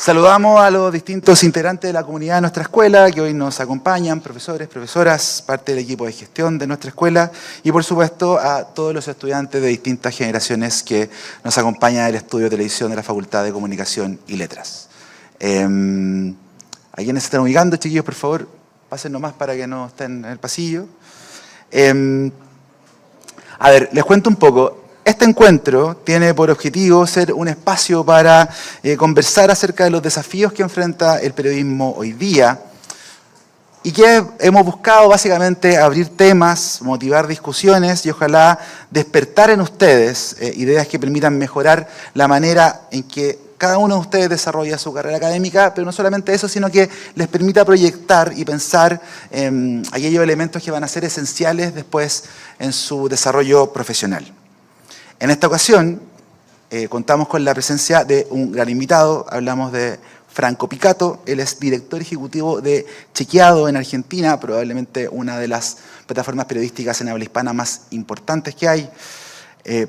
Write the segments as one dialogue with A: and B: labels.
A: Saludamos a los distintos integrantes de la comunidad de nuestra escuela que hoy nos acompañan, profesores, profesoras, parte del equipo de gestión de nuestra escuela y por supuesto a todos los estudiantes de distintas generaciones que nos acompañan del estudio de televisión de la Facultad de Comunicación y Letras. ¿A quienes se están ubicando, chiquillos, por favor, pasen nomás para que no estén en el pasillo? A ver, les cuento un poco. Este encuentro tiene por objetivo ser un espacio para conversar acerca de los desafíos que enfrenta el periodismo hoy día y que hemos buscado básicamente abrir temas, motivar discusiones y ojalá despertar en ustedes ideas que permitan mejorar la manera en que cada uno de ustedes desarrolla su carrera académica, pero no solamente eso, sino que les permita proyectar y pensar aquellos elementos que van a ser esenciales después en su desarrollo profesional. En esta ocasión contamos con la presencia de un gran invitado, hablamos de Franco Picato, él es director ejecutivo de Chequeado en Argentina, probablemente una de las plataformas periodísticas en habla hispana más importantes que hay.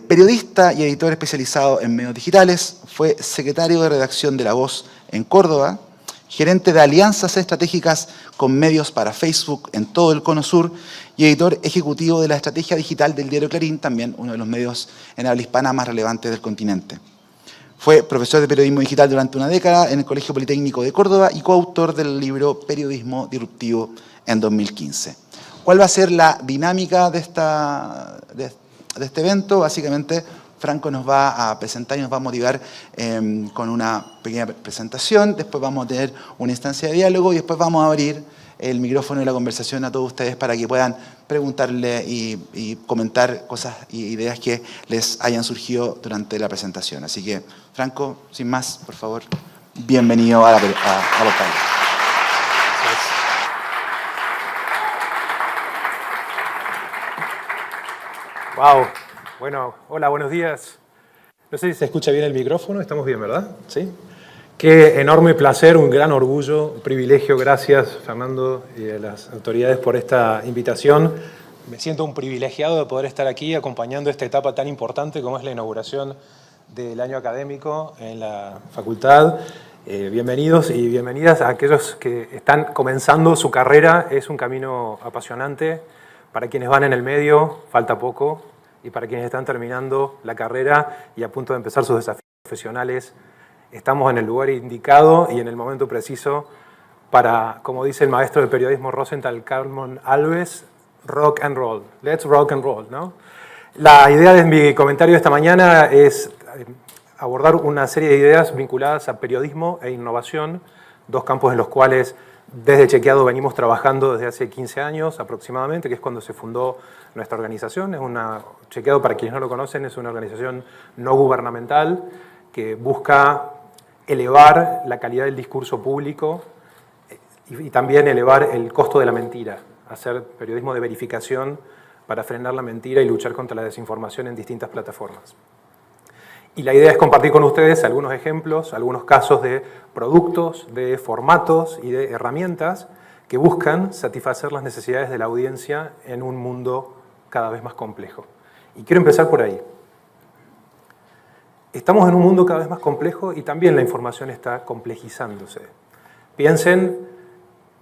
A: Periodista y editor especializado en medios digitales, fue secretario de redacción de La Voz en Córdoba, gerente de alianzas estratégicas con medios para Facebook en todo el Cono Sur y editor ejecutivo de la estrategia digital del diario Clarín, también uno de los medios en habla hispana más relevantes del continente. Fue profesor de periodismo digital durante una década en el Colegio Politécnico de Córdoba y coautor del libro Periodismo Disruptivo en 2015. ¿Cuál va a ser la dinámica de este evento? Básicamente, Franco nos va a presentar y nos va a motivar con una pequeña presentación, después vamos a tener una instancia de diálogo y después vamos a abrir el micrófono y la conversación a todos ustedes para que puedan preguntarle y comentar cosas y ideas que les hayan surgido durante la presentación. Así que, Franco, sin más, por favor, bienvenido a la pantalla.
B: Wow. Bueno, hola, buenos días. No sé si se escucha bien el micrófono, estamos bien, ¿verdad? ¿Sí? Qué enorme placer, un gran orgullo, un privilegio. Gracias, Fernando, y a las autoridades por esta invitación. Me siento un privilegiado de poder estar aquí acompañando esta etapa tan importante como es la inauguración del año académico en la facultad. Bienvenidos y bienvenidas a aquellos que están comenzando su carrera. Es un camino apasionante. Para quienes van en el medio, falta poco. Y para quienes están terminando la carrera y a punto de empezar sus desafíos profesionales, estamos en el lugar indicado y en el momento preciso para, como dice el maestro de periodismo Rosenthal Carmon Alves, rock and roll. Let's rock and roll, ¿no? La idea de mi comentario de esta mañana es abordar una serie de ideas vinculadas a periodismo e innovación, dos campos en los cuales desde Chequeado venimos trabajando desde hace 15 años aproximadamente, que es cuando se fundó nuestra organización. Chequeado, para quienes no lo conocen, es una organización no gubernamental que busca elevar la calidad del discurso público y también elevar el costo de la mentira, hacer periodismo de verificación para frenar la mentira y luchar contra la desinformación en distintas plataformas. Y la idea es compartir con ustedes algunos ejemplos, algunos casos de productos, de formatos y de herramientas que buscan satisfacer las necesidades de la audiencia en un mundo cada vez más complejo. Y quiero empezar por ahí. Estamos en un mundo cada vez más complejo y también la información está complejizándose. Piensen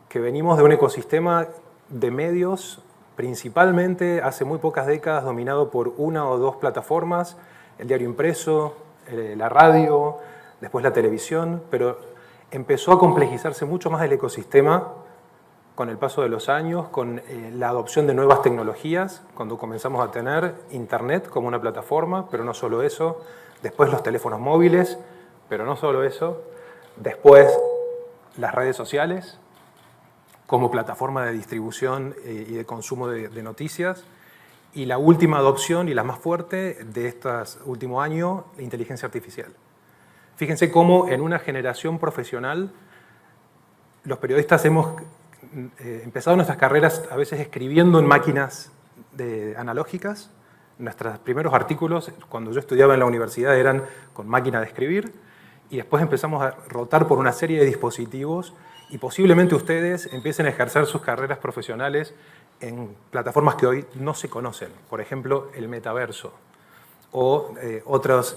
B: que venimos de un ecosistema de medios, principalmente hace muy pocas décadas, dominado por una o dos plataformas, el diario impreso, la radio, después la televisión, pero empezó a complejizarse mucho más el ecosistema con el paso de los años, con la adopción de nuevas tecnologías, cuando comenzamos a tener Internet como una plataforma, pero no solo eso, después los teléfonos móviles, pero no solo eso, después las redes sociales como plataforma de distribución y de consumo de noticias, y la última adopción y la más fuerte de estos últimos años, la inteligencia artificial. Fíjense cómo en una generación profesional los periodistas hemos empezado nuestras carreras a veces escribiendo en máquinas analógicas. Nuestros primeros artículos, cuando yo estudiaba en la universidad, eran con máquina de escribir, y después empezamos a rotar por una serie de dispositivos y posiblemente ustedes empiecen a ejercer sus carreras profesionales en plataformas que hoy no se conocen, por ejemplo, el metaverso o otras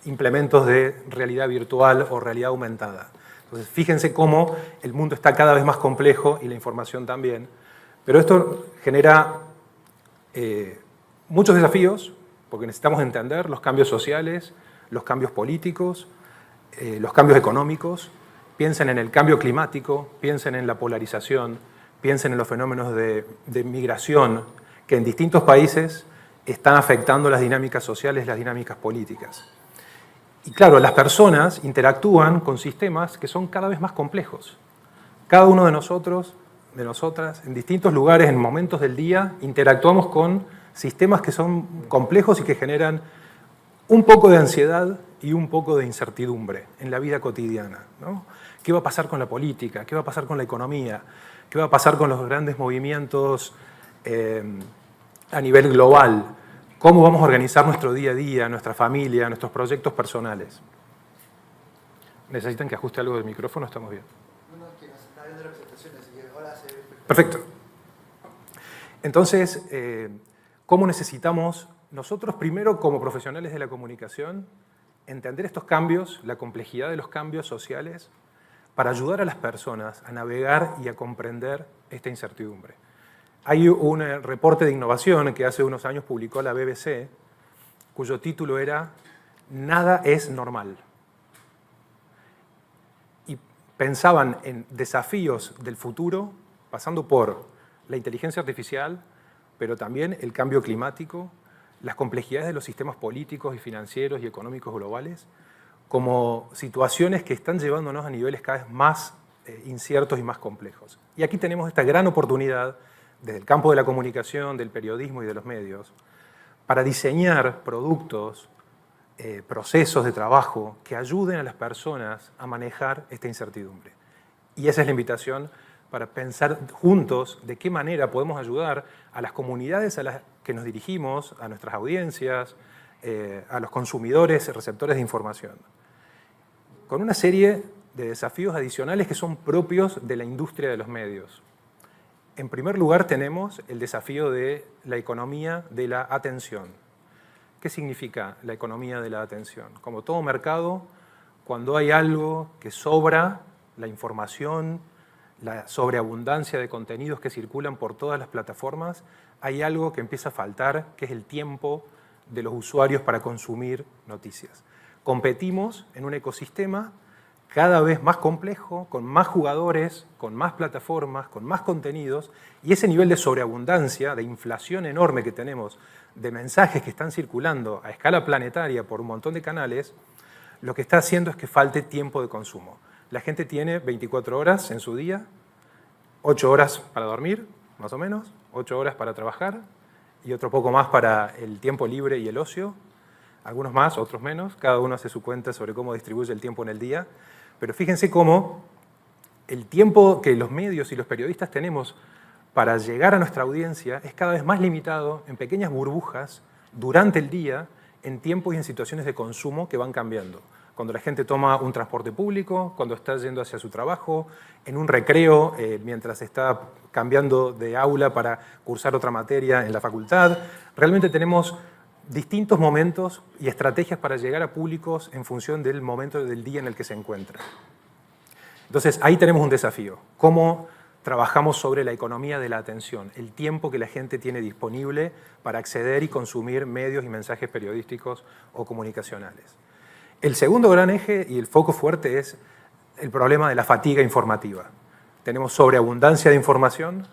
B: implementos de realidad virtual o realidad aumentada. Entonces, fíjense cómo el mundo está cada vez más complejo y la información también. Pero esto genera muchos desafíos, porque necesitamos entender los cambios sociales, los cambios políticos, los cambios económicos. Piensen en el cambio climático, piensen en la polarización, piensen en los fenómenos de migración que en distintos países están afectando las dinámicas sociales, las dinámicas políticas. Y claro, las personas interactúan con sistemas que son cada vez más complejos. Cada uno de nosotros, de nosotras, en distintos lugares, en momentos del día, interactuamos con sistemas que son complejos y que generan un poco de ansiedad y un poco de incertidumbre en la vida cotidiana, ¿no? ¿Qué va a pasar con la política? ¿Qué va a pasar con la economía? ¿Qué va a pasar con los grandes movimientos a nivel global? ¿Cómo vamos a organizar nuestro día a día, nuestra familia, nuestros proyectos personales? ¿Necesitan que ajuste algo del micrófono? ¿Estamos bien?
A: No, que nos está viendo la presentación, así que ahora se ve
B: perfecto. Entonces, ¿cómo necesitamos nosotros primero como profesionales de la comunicación entender estos cambios, la complejidad de los cambios sociales, para ayudar a las personas a navegar y a comprender esta incertidumbre? Hay un reporte de innovación que hace unos años publicó la BBC, cuyo título era "Nada es normal". Y pensaban en desafíos del futuro, pasando por la inteligencia artificial, pero también el cambio climático, las complejidades de los sistemas políticos y financieros y económicos globales, como situaciones que están llevándonos a niveles cada vez más inciertos y más complejos. Y aquí tenemos esta gran oportunidad, desde el campo de la comunicación, del periodismo y de los medios, para diseñar productos, procesos de trabajo que ayuden a las personas a manejar esta incertidumbre. Y esa es la invitación para pensar juntos de qué manera podemos ayudar a las comunidades a las que nos dirigimos, a nuestras audiencias, a los consumidores, receptores de información, con una serie de desafíos adicionales que son propios de la industria de los medios. En primer lugar, tenemos el desafío de la economía de la atención. ¿Qué significa la economía de la atención? Como todo mercado, cuando hay algo que sobra, la información, la sobreabundancia de contenidos que circulan por todas las plataformas, hay algo que empieza a faltar, que es el tiempo de los usuarios para consumir noticias. Competimos en un ecosistema cada vez más complejo, con más jugadores, con más plataformas, con más contenidos, y ese nivel de sobreabundancia, de inflación enorme que tenemos, de mensajes que están circulando a escala planetaria por un montón de canales, lo que está haciendo es que falte tiempo de consumo. La gente tiene 24 horas en su día, 8 horas para dormir, más o menos, 8 horas para trabajar, y otro poco más para el tiempo libre y el ocio. Algunos más, otros menos, cada uno hace su cuenta sobre cómo distribuye el tiempo en el día. Pero fíjense cómo el tiempo que los medios y los periodistas tenemos para llegar a nuestra audiencia es cada vez más limitado en pequeñas burbujas durante el día, en tiempos y en situaciones de consumo que van cambiando. Cuando la gente toma un transporte público, cuando está yendo hacia su trabajo, en un recreo, mientras está cambiando de aula para cursar otra materia en la facultad. Realmente tenemos distintos momentos y estrategias para llegar a públicos en función del momento del día en el que se encuentran. Entonces, ahí tenemos un desafío. ¿Cómo trabajamos sobre la economía de la atención? El tiempo que la gente tiene disponible para acceder y consumir medios y mensajes periodísticos o comunicacionales. El segundo gran eje y el foco fuerte es el problema de la fatiga informativa. Tenemos sobreabundancia de información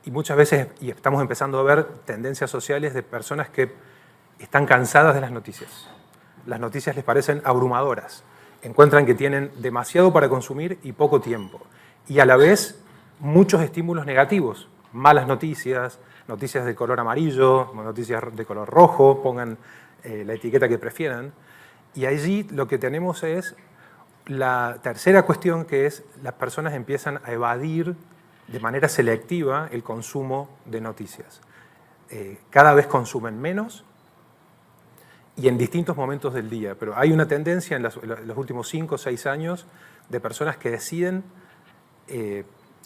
B: y muchas veces, y estamos empezando a ver tendencias sociales de personas que están cansadas de las noticias. Las noticias les parecen abrumadoras. Encuentran que tienen demasiado para consumir y poco tiempo. Y a la vez, muchos estímulos negativos. Malas noticias, noticias de color amarillo, noticias de color rojo, pongan la etiqueta que prefieran. Y allí lo que tenemos es la tercera cuestión, que es las personas empiezan a evadir de manera selectiva el consumo de noticias. Cada vez consumen menos y en distintos momentos del día. Pero hay una tendencia en los últimos 5 o 6 años de personas que deciden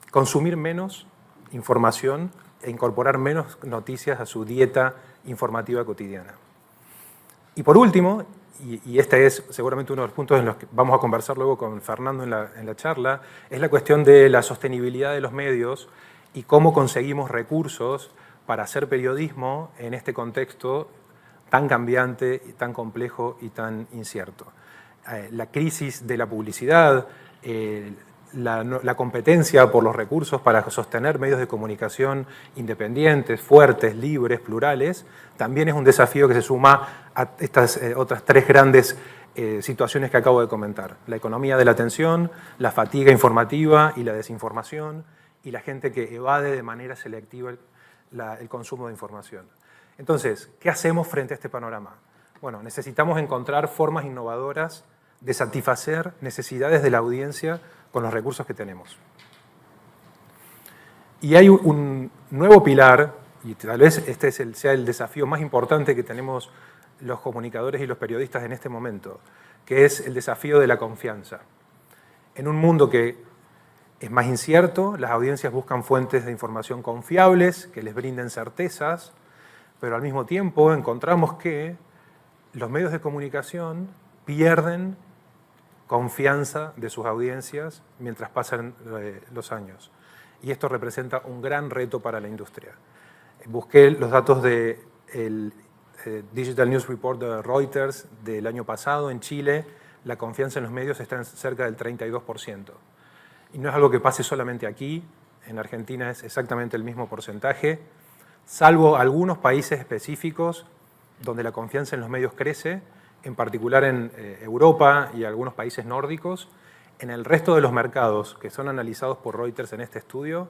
B: consumir menos información e incorporar menos noticias a su dieta informativa cotidiana. Y por último, y este es seguramente uno de los puntos en los que vamos a conversar luego con Fernando en la charla, es la cuestión de la sostenibilidad de los medios y cómo conseguimos recursos para hacer periodismo en este contexto tan cambiante, tan complejo y tan incierto. La crisis de la publicidad, la competencia por los recursos para sostener medios de comunicación independientes, fuertes, libres, plurales, también es un desafío que se suma a estas otras tres grandes situaciones que acabo de comentar. La economía de la atención, la fatiga informativa y la desinformación, y la gente que evade de manera selectiva el consumo de información. Entonces, ¿qué hacemos frente a este panorama? Bueno, necesitamos encontrar formas innovadoras de satisfacer necesidades de la audiencia con los recursos que tenemos. Y hay un nuevo pilar, y tal vez este sea el desafío más importante que tenemos los comunicadores y los periodistas en este momento, que es el desafío de la confianza. En un mundo que es más incierto, las audiencias buscan fuentes de información confiables, que les brinden certezas, pero al mismo tiempo encontramos que los medios de comunicación pierden confianza de sus audiencias mientras pasan los años. Y esto representa un gran reto para la industria. Busqué los datos del Digital News Report de Reuters del año pasado. En Chile, la confianza en los medios está en cerca del 32%. Y no es algo que pase solamente aquí. En Argentina es exactamente el mismo porcentaje, salvo algunos países específicos donde la confianza en los medios crece, en particular en Europa y algunos países nórdicos. En el resto de los mercados que son analizados por Reuters en este estudio,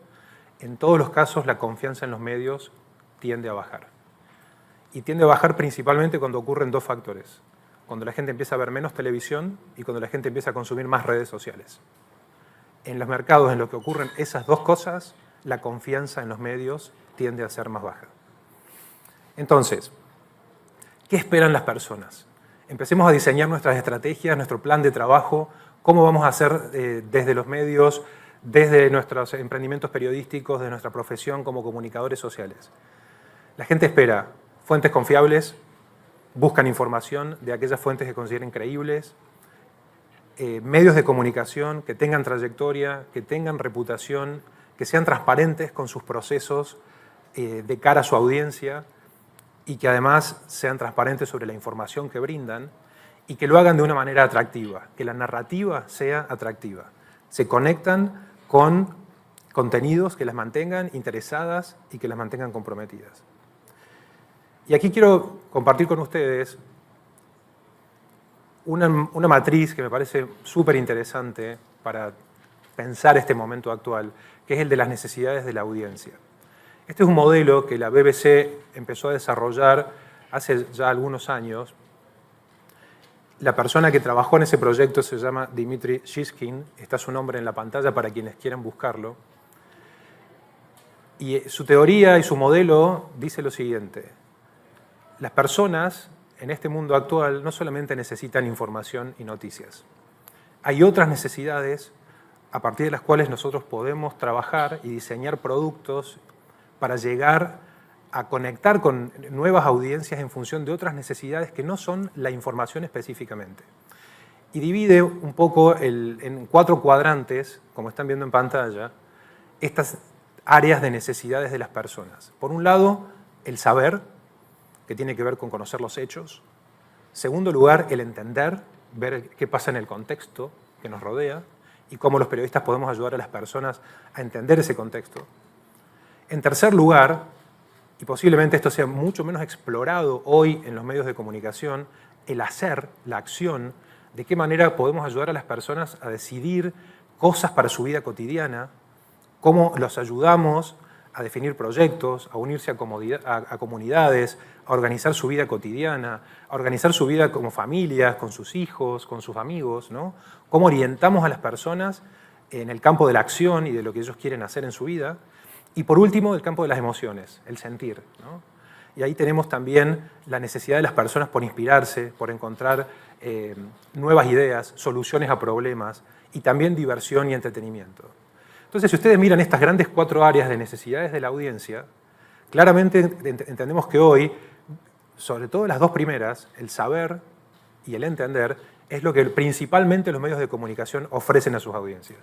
B: en todos los casos la confianza en los medios tiende a bajar. Y tiende a bajar principalmente cuando ocurren dos factores. Cuando la gente empieza a ver menos televisión y cuando la gente empieza a consumir más redes sociales. En los mercados en los que ocurren esas dos cosas, la confianza en los medios tiende a ser más baja. Entonces, ¿qué esperan las personas? Empecemos a diseñar nuestras estrategias, nuestro plan de trabajo, cómo vamos a hacer desde los medios, desde nuestros emprendimientos periodísticos, de nuestra profesión como comunicadores sociales. La gente espera fuentes confiables, buscan información de aquellas fuentes que consideren creíbles, medios de comunicación que tengan trayectoria, que tengan reputación, que sean transparentes con sus procesos de cara a su audiencia y que además sean transparentes sobre la información que brindan y que lo hagan de una manera atractiva, que la narrativa sea atractiva. Se conectan con contenidos que las mantengan interesadas y que las mantengan comprometidas. Y aquí quiero compartir con ustedes una matriz que me parece súper interesante para pensar este momento actual, que es el de las necesidades de la audiencia. Este es un modelo que la BBC empezó a desarrollar hace ya algunos años. La persona que trabajó en ese proyecto se llama Dimitri Shishkin, está su nombre en la pantalla para quienes quieran buscarlo. Y su teoría y su modelo dice lo siguiente: las personas en este mundo actual no solamente necesitan información y noticias. Hay otras necesidades a partir de las cuales nosotros podemos trabajar y diseñar productos para llegar a conectar con nuevas audiencias en función de otras necesidades que no son la información específicamente. Y divide un poco en 4 cuadrantes, como están viendo en pantalla, estas áreas de necesidades de las personas. Por un lado, el saber, que tiene que ver con conocer los hechos. Segundo lugar, el entender, ver qué pasa en el contexto que nos rodea y cómo los periodistas podemos ayudar a las personas a entender ese contexto. En tercer lugar, y posiblemente esto sea mucho menos explorado hoy en los medios de comunicación, el hacer, la acción, de qué manera podemos ayudar a las personas a decidir cosas para su vida cotidiana, cómo los ayudamos a definir proyectos, a unirse a comunidades, a organizar su vida cotidiana, a organizar su vida como familias, con sus hijos, con sus amigos, ¿no? Cómo orientamos a las personas en el campo de la acción y de lo que ellos quieren hacer en su vida. Y por último, el campo de las emociones, el sentir, ¿no? Y ahí tenemos también la necesidad de las personas por inspirarse, por encontrar nuevas ideas, soluciones a problemas y también diversión y entretenimiento. Entonces, si ustedes miran estas grandes 4 áreas de necesidades de la audiencia, claramente entendemos que hoy, sobre todo las 2 primeras, el saber y el entender es lo que principalmente los medios de comunicación ofrecen a sus audiencias.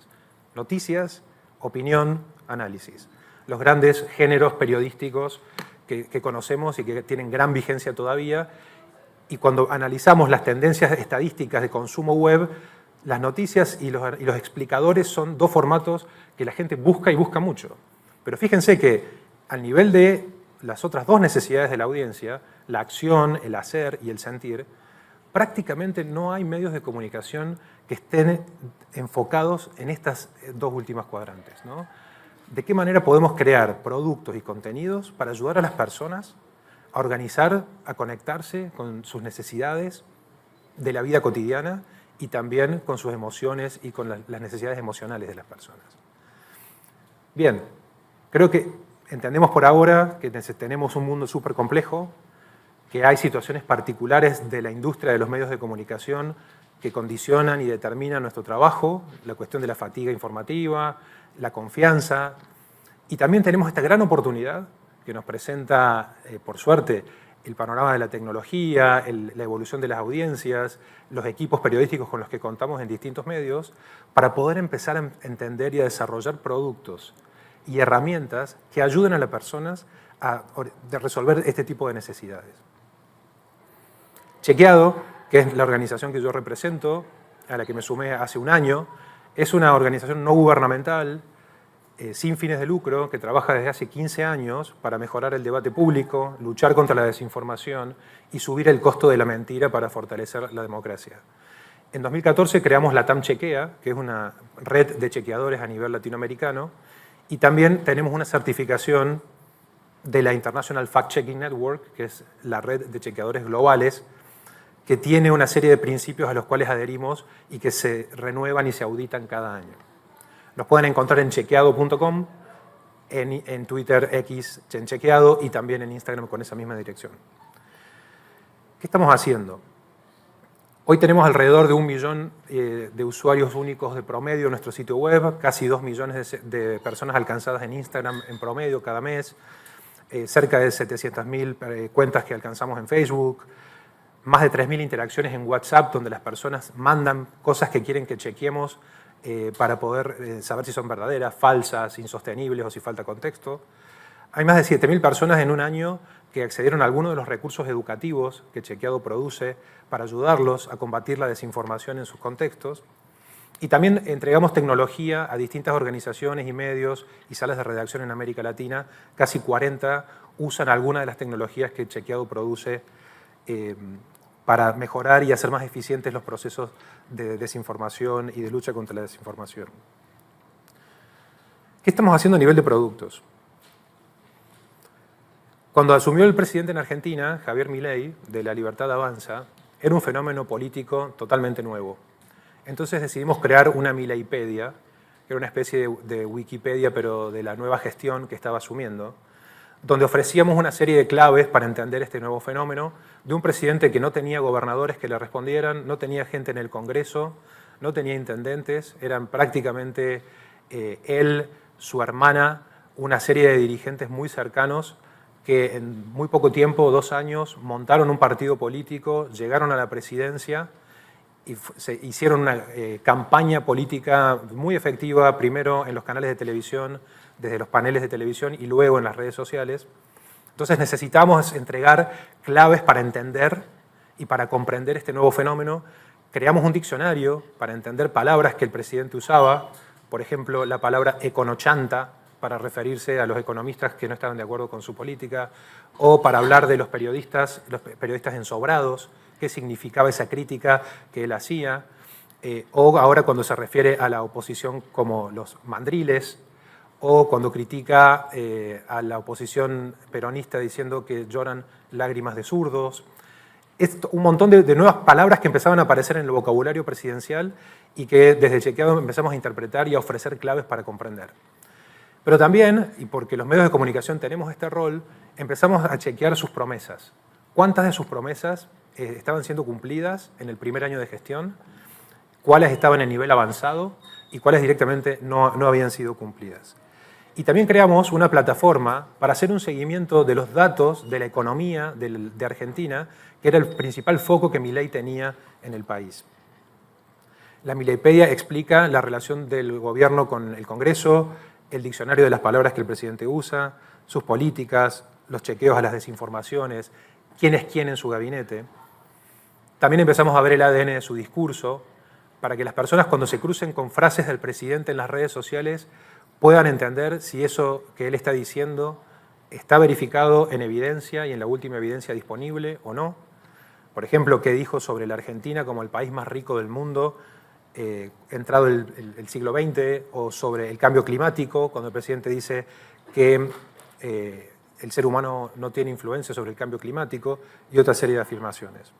B: Noticias, opinión, análisis. Los grandes géneros periodísticos que conocemos y que tienen gran vigencia todavía. Y cuando analizamos las tendencias estadísticas de consumo web, las noticias y los explicadores son dos formatos que la gente busca y busca mucho. Pero fíjense que al nivel de las otras dos necesidades de la audiencia, la acción, el hacer y el sentir, prácticamente no hay medios de comunicación que estén enfocados en estas dos últimas cuadrantes, ¿no? ¿De qué manera podemos crear productos y contenidos para ayudar a las personas a organizar, a conectarse con sus necesidades de la vida cotidiana y también con sus emociones y con las necesidades emocionales de las personas? Bien, creo que entendemos por ahora que tenemos un mundo súper complejo, que hay situaciones particulares de la industria de los medios de comunicación que condicionan y determinan nuestro trabajo, la cuestión de la fatiga informativa, la confianza, y también tenemos esta gran oportunidad que nos presenta, por suerte, el panorama de la tecnología, la evolución de las audiencias, los equipos periodísticos con los que contamos en distintos medios, para poder empezar a entender y a desarrollar productos y herramientas que ayuden a las personas a resolver este tipo de necesidades. Chequeado, que es la organización que yo represento, a la que me sumé hace un año, es una organización no gubernamental, sin fines de lucro, que trabaja desde hace 15 años para mejorar el debate público, luchar contra la desinformación y subir el costo de la mentira para fortalecer la democracia. En 2014 creamos la TAM Chequea, que es una red de chequeadores a nivel latinoamericano, y también tenemos una certificación de la International Fact Checking Network, que es la red de chequeadores globales, que tiene una serie de principios a los cuales adherimos y que se renuevan y se auditan cada año. Nos pueden encontrar en chequeado.com, en Twitter X en Chequeado y también en Instagram con esa misma dirección. ¿Qué estamos haciendo? Hoy tenemos alrededor de 1 millón de usuarios únicos de promedio en nuestro sitio web, casi 2 millones de personas alcanzadas en Instagram en promedio cada mes, cerca de 700.000 cuentas que alcanzamos en Facebook, más de 3.000 interacciones en WhatsApp donde las personas mandan cosas que quieren que chequeemos para poder saber si son verdaderas, falsas, insostenibles o si falta contexto. Hay más de 7.000 personas en un año que accedieron a algunos de los recursos educativos que Chequeado produce para ayudarlos a combatir la desinformación en sus contextos. Y también entregamos tecnología a distintas organizaciones y medios y salas de redacción en América Latina. Casi 40 usan alguna de las tecnologías que Chequeado produce para mejorar y hacer más eficientes los procesos de desinformación y de lucha contra la desinformación. ¿Qué estamos haciendo a nivel de productos? Cuando asumió el presidente en Argentina, Javier Milei, de La Libertad Avanza, era un fenómeno político totalmente nuevo. Entonces decidimos crear una Mileipedia, que era una especie de Wikipedia, pero de la nueva gestión que estaba asumiendo, donde ofrecíamos una serie de claves para entender este nuevo fenómeno de un presidente que no tenía gobernadores que le respondieran, no tenía gente en el Congreso, no tenía intendentes, eran prácticamente él, su hermana, una serie de dirigentes muy cercanos que en muy poco tiempo, 2 años, montaron un partido político, llegaron a la presidencia y hicieron una campaña política muy efectiva, primero en los canales de televisión, desde los paneles de televisión y luego en las redes sociales. Entonces necesitamos entregar claves para entender y para comprender este nuevo fenómeno. Creamos un diccionario para entender palabras que el presidente usaba, por ejemplo, la palabra econochanta para referirse a los economistas que no estaban de acuerdo con su política, o para hablar de los periodistas ensobrados, qué significaba esa crítica que él hacía, o ahora cuando se refiere a la oposición como los mandriles, o cuando critica a la oposición peronista diciendo que lloran lágrimas de zurdos. Un montón de nuevas palabras que empezaban a aparecer en el vocabulario presidencial y que desde Chequeado empezamos a interpretar y a ofrecer claves para comprender. Pero también, y porque los medios de comunicación tenemos este rol, empezamos a chequear sus promesas. ¿Cuántas de sus promesas estaban siendo cumplidas en el primer año de gestión? ¿Cuáles estaban en nivel avanzado? Y cuáles directamente no habían sido cumplidas. Y también creamos una plataforma para hacer un seguimiento de los datos de la economía de Argentina, que era el principal foco que Milei tenía en el país. La Mileipedia explica la relación del gobierno con el Congreso, el diccionario de las palabras que el presidente usa, sus políticas, los chequeos a las desinformaciones, quién es quién en su gabinete. También empezamos a ver el ADN de su discurso, para que las personas cuando se crucen con frases del presidente en las redes sociales puedan entender si eso que él está diciendo está verificado en evidencia y en la última evidencia disponible o no. Por ejemplo, qué dijo sobre la Argentina como el país más rico del mundo entrado el siglo XX, o sobre el cambio climático, cuando el presidente dice que el ser humano no tiene influencia sobre el cambio climático, y otra serie de afirmaciones.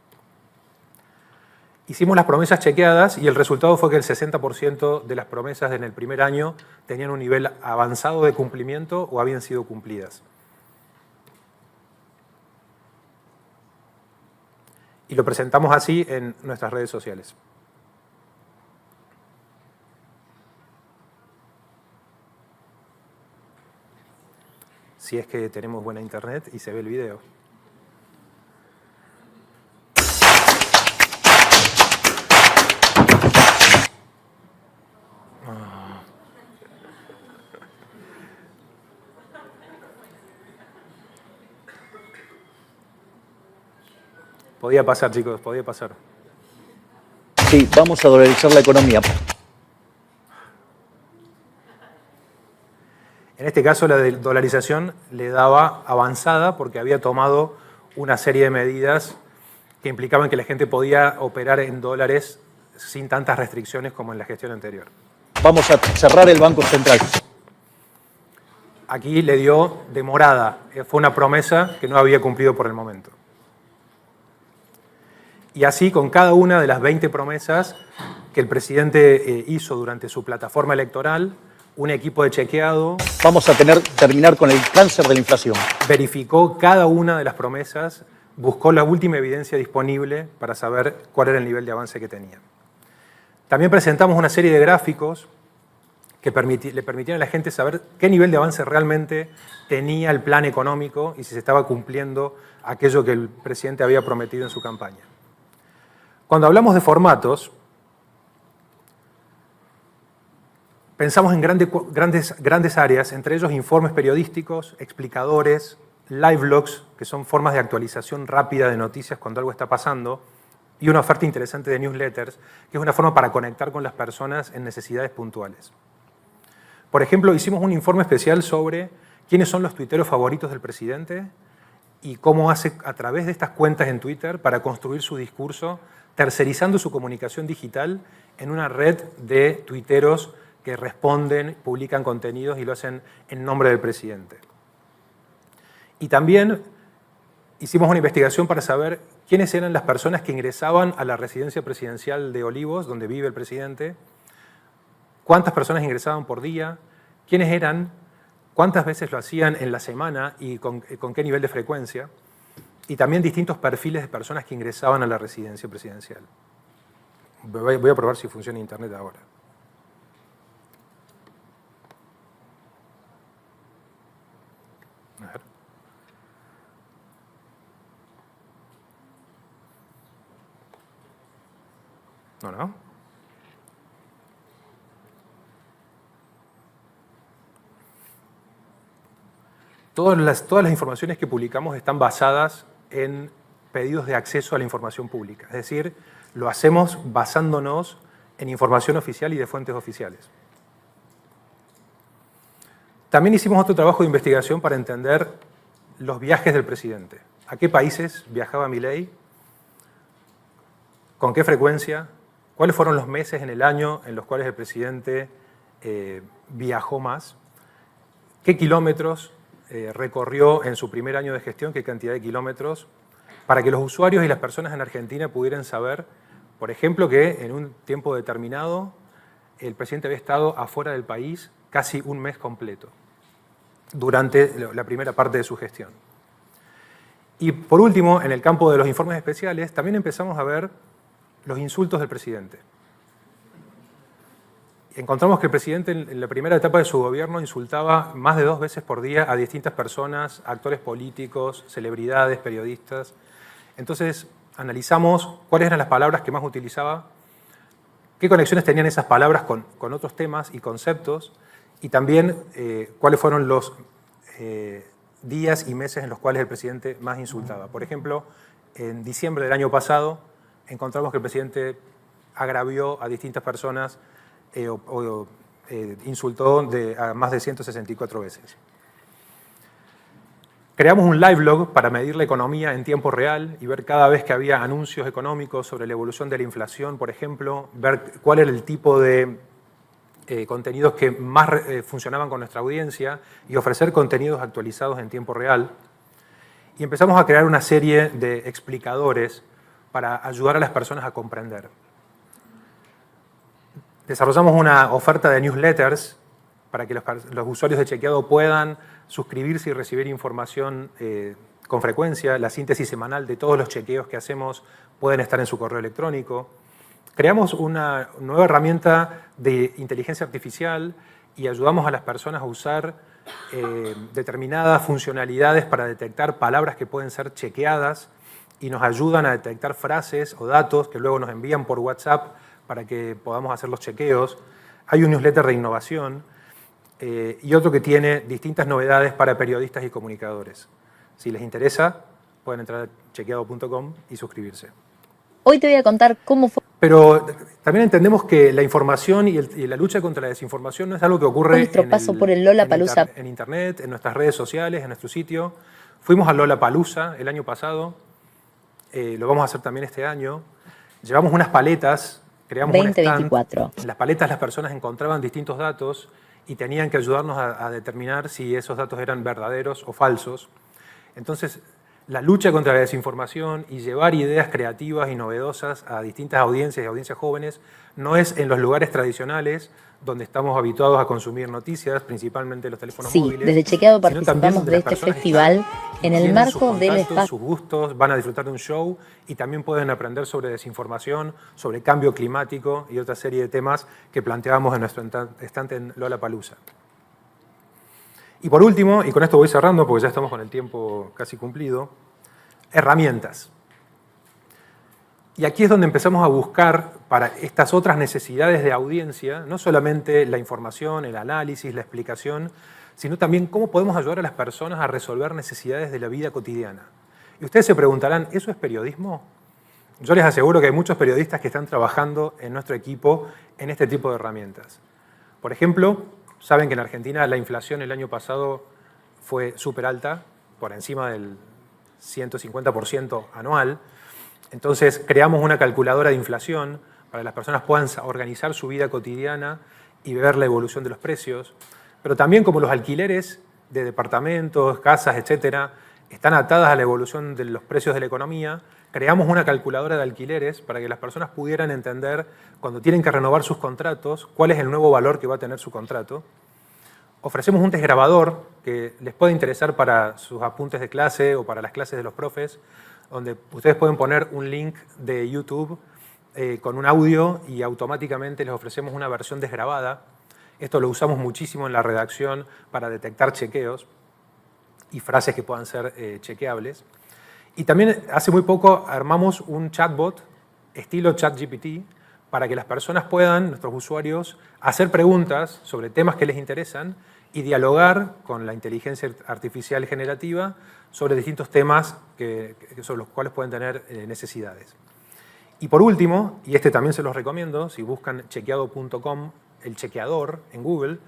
B: Hicimos las promesas chequeadas y el resultado fue que el 60% de las promesas en el primer año tenían un nivel avanzado de cumplimiento o habían sido cumplidas. Y lo presentamos así en nuestras redes sociales. Si es que tenemos buena internet y se ve el video. Podía pasar, chicos, podía pasar.
C: Sí, vamos a dolarizar la economía.
B: En este caso, la dolarización le daba avanzada porque había tomado una serie de medidas que implicaban que la gente podía operar en dólares sin tantas restricciones como en la gestión anterior.
C: Vamos a cerrar el Banco Central.
B: Aquí le dio demorada. Fue una promesa que no había cumplido por el momento. Y así con cada una de las 20 promesas que el presidente hizo durante su plataforma electoral, un equipo de chequeado
C: Vamos a terminar con el cáncer de la inflación.
B: verificó cada una de las promesas, buscó la última evidencia disponible para saber cuál era el nivel de avance que tenía. También presentamos una serie de gráficos que le permitían a la gente saber qué nivel de avance realmente tenía el plan económico y si se estaba cumpliendo aquello que el presidente había prometido en su campaña. Cuando hablamos de formatos, pensamos en grandes áreas, entre ellos informes periodísticos, explicadores, live blogs, que son formas de actualización rápida de noticias cuando algo está pasando, y una oferta interesante de newsletters, que es una forma para conectar con las personas en necesidades puntuales. Por ejemplo, hicimos un informe especial sobre quiénes son los tuiteros favoritos del presidente y cómo hace a través de estas cuentas en Twitter para construir su discurso, tercerizando su comunicación digital en una red de tuiteros que responden, publican contenidos y lo hacen en nombre del presidente. Y también hicimos una investigación para saber quiénes eran las personas que ingresaban a la residencia presidencial de Olivos, donde vive el presidente, cuántas personas ingresaban por día, quiénes eran, cuántas veces lo hacían en la semana y con qué nivel de frecuencia, y también distintos perfiles de personas que ingresaban a la residencia presidencial. Voy a probar si funciona internet ahora. A ver. ¿No? Todas las informaciones que publicamos están basadas en pedidos de acceso a la información pública. Es decir, lo hacemos basándonos en información oficial y de fuentes oficiales. También hicimos otro trabajo de investigación para entender los viajes del presidente. ¿A qué países viajaba Milei? ¿Con qué frecuencia? ¿Cuáles fueron los meses en el año en los cuales el presidente viajó más? ¿Qué kilómetros recorrió en su primer año de gestión? ¿Qué cantidad de kilómetros? Para que los usuarios y las personas en Argentina pudieran saber, por ejemplo, que en un tiempo determinado el presidente había estado afuera del país casi un mes completo durante la primera parte de su gestión. Y por último, en el campo de los informes especiales, también empezamos a ver los insultos del presidente. encontramos que el presidente en la primera etapa de su gobierno insultaba más de 2 veces por día a distintas personas, actores políticos, celebridades, periodistas. Entonces analizamos cuáles eran las palabras que más utilizaba, qué conexiones tenían esas palabras con otros temas y conceptos, y también cuáles fueron los días y meses en los cuales el presidente más insultaba. Por ejemplo, en diciembre del año pasado encontramos que el presidente agravió a distintas personas insultó a más de 164 veces. Creamos un live log para medir la economía en tiempo real y ver cada vez que había anuncios económicos sobre la evolución de la inflación, por ejemplo, ver cuál era el tipo de contenidos que más funcionaban con nuestra audiencia y ofrecer contenidos actualizados en tiempo real. Y empezamos a crear una serie de explicadores para ayudar a las personas a comprender. Desarrollamos una oferta de newsletters para que los usuarios de Chequeado puedan suscribirse y recibir información con frecuencia. La síntesis semanal de todos los chequeos que hacemos pueden estar en su correo electrónico. Creamos una nueva herramienta de inteligencia artificial y ayudamos a las personas a usar determinadas funcionalidades para detectar palabras que pueden ser chequeadas y nos ayudan a detectar frases o datos que luego nos envían por WhatsApp para que podamos hacer los chequeos. Hay un newsletter de innovación y otro que tiene distintas novedades para periodistas y comunicadores. Si les interesa, pueden entrar a chequeado.com y suscribirse.
D: Hoy te voy a contar cómo fue.
B: Pero también entendemos que la información y la lucha contra la desinformación no es algo que ocurre
D: nuestro paso por el Lollapalooza.
B: en Internet, en nuestras redes sociales, en nuestro sitio. Fuimos al Lollapalooza el año pasado, lo vamos a hacer también este año. Llevamos unas paletas, creamos un stand.
D: 2024.
B: En las paletas las personas encontraban distintos datos y tenían que ayudarnos a determinar si esos datos eran verdaderos o falsos. Entonces, la lucha contra la desinformación y llevar ideas creativas y novedosas a distintas audiencias y audiencias jóvenes no es en los lugares tradicionales donde estamos habituados a consumir noticias, principalmente los teléfonos
D: Sí,
B: móviles.
D: desde Chequeado
B: sino también
D: participamos
B: donde
D: de
B: las
D: este
B: personas
D: festival
B: están,
D: en el
B: tienen
D: marco
B: sus
D: del
B: contactos,
D: espacio.
B: sus gustos, van a disfrutar de un show y también pueden aprender sobre desinformación, sobre cambio climático y otra serie de temas que planteábamos en nuestro estante en Lollapalooza. Y por último, y con esto voy cerrando porque ya estamos con el tiempo casi cumplido, herramientas. Y aquí es donde empezamos a buscar para estas otras necesidades de audiencia, no solamente la información, el análisis, la explicación, sino también cómo podemos ayudar a las personas a resolver necesidades de la vida cotidiana. Y ustedes se preguntarán, ¿eso es periodismo? Yo les aseguro que hay muchos periodistas que están trabajando en nuestro equipo en este tipo de herramientas. Por ejemplo, saben que en Argentina la inflación el año pasado fue súper alta, por encima del 150% anual. Entonces creamos una calculadora de inflación para que las personas puedan organizar su vida cotidiana y ver la evolución de los precios. Pero también como los alquileres de departamentos, casas, etcétera, están atadas a la evolución de los precios de la economía, creamos una calculadora de alquileres para que las personas pudieran entender cuando tienen que renovar sus contratos cuál es el nuevo valor que va a tener su contrato. Ofrecemos un desgrabador que les puede interesar para sus apuntes de clase o para las clases de los profes, donde ustedes pueden poner un link de YouTube con un audio y automáticamente les ofrecemos una versión desgrabada. Esto lo usamos muchísimo en la redacción para detectar chequeos y frases que puedan ser chequeables. Y también hace muy poco armamos un chatbot estilo ChatGPT para que las personas puedan, nuestros usuarios, hacer preguntas sobre temas que les interesan y dialogar con la inteligencia artificial generativa sobre distintos temas sobre los cuales pueden tener necesidades. Y por último, y este también se los recomiendo, si buscan chequeado.com, el chequeador en Google,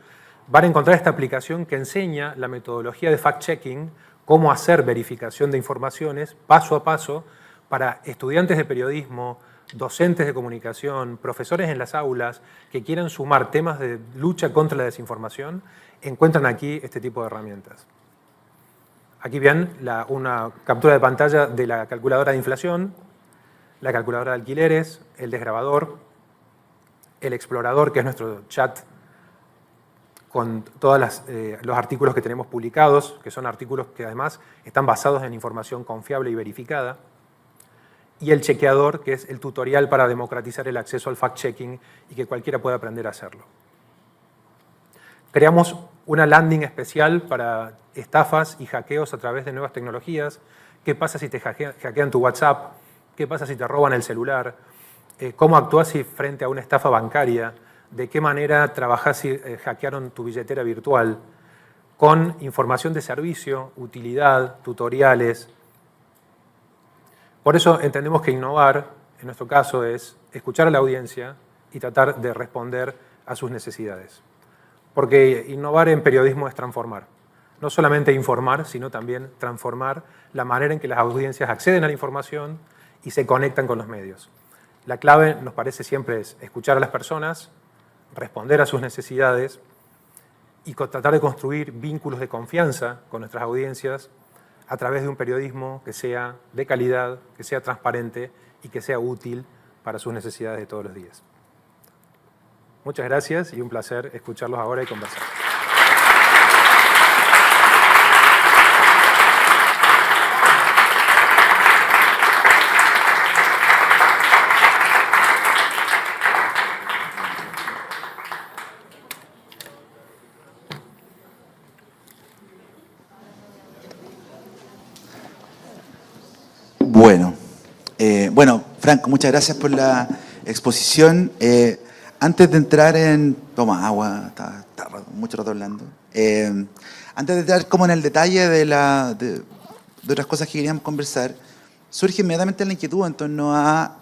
B: van a encontrar esta aplicación que enseña la metodología de fact-checking, cómo hacer verificación de informaciones paso a paso para estudiantes de periodismo, docentes de comunicación, profesores en las aulas que quieran sumar temas de lucha contra la desinformación, encuentran aquí este tipo de herramientas. Aquí ven una captura de pantalla de la calculadora de inflación, la calculadora de alquileres, el desgrabador, el explorador, que es nuestro chat con todos los artículos que tenemos publicados, que son artículos que además están basados en información confiable y verificada, y el chequeador, que es el tutorial para democratizar el acceso al fact-checking y que cualquiera pueda aprender a hacerlo. Creamos una landing especial para estafas y hackeos a través de nuevas tecnologías. ¿Qué pasa si te hackean tu WhatsApp? ¿Qué pasa si te roban el celular? ¿Cómo actúas frente a una estafa bancaria? ¿De qué manera trabajás si hackearon tu billetera virtual? Con información de servicio, utilidad, tutoriales. Por eso entendemos que innovar, en nuestro caso, es escuchar a la audiencia y tratar de responder a sus necesidades. Porque innovar en periodismo es transformar. No solamente informar, sino también transformar la manera en que las audiencias acceden a la información y se conectan con los medios. La clave, nos parece siempre, es escuchar a las personas, responder a sus necesidades y tratar de construir vínculos de confianza con nuestras audiencias a través de un periodismo que sea de calidad, que sea transparente y que sea útil para sus necesidades de todos los días. Muchas gracias y un placer escucharlos ahora y conversar.
A: Bueno, Franco, muchas gracias por la exposición. Antes de entrar en... Toma agua, está mucho rato hablando. Antes de entrar como en el detalle de otras cosas que queríamos conversar, surge inmediatamente la inquietud en torno a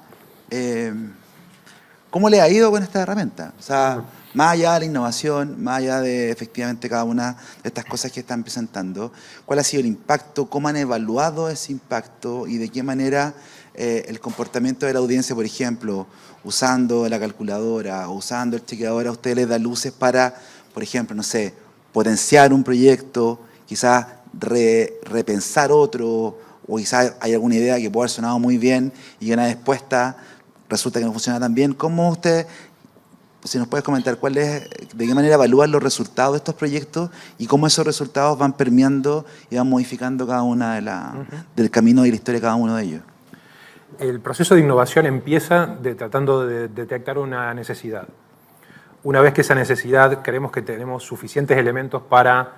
A: cómo le ha ido con esta herramienta. O sea, más allá de la innovación, más allá de efectivamente cada una de estas cosas que están presentando, ¿cuál ha sido el impacto? ¿Cómo han evaluado ese impacto? ¿Y de qué manera el comportamiento de la audiencia, por ejemplo, usando la calculadora o usando el chequeador, a ustedes les da luces para, por ejemplo, no sé, potenciar un proyecto, quizás repensar otro, o quizás hay alguna idea que puede haber sonado muy bien y una vez puesta resulta que no funciona tan bien? ¿Cómo usted, si nos puedes comentar de qué manera evalúan los resultados de estos proyectos y cómo esos resultados van permeando y van modificando cada una del camino y la historia de cada uno de ellos?
B: El proceso de innovación empieza tratando de detectar una necesidad. Una vez que esa necesidad creemos que tenemos suficientes elementos para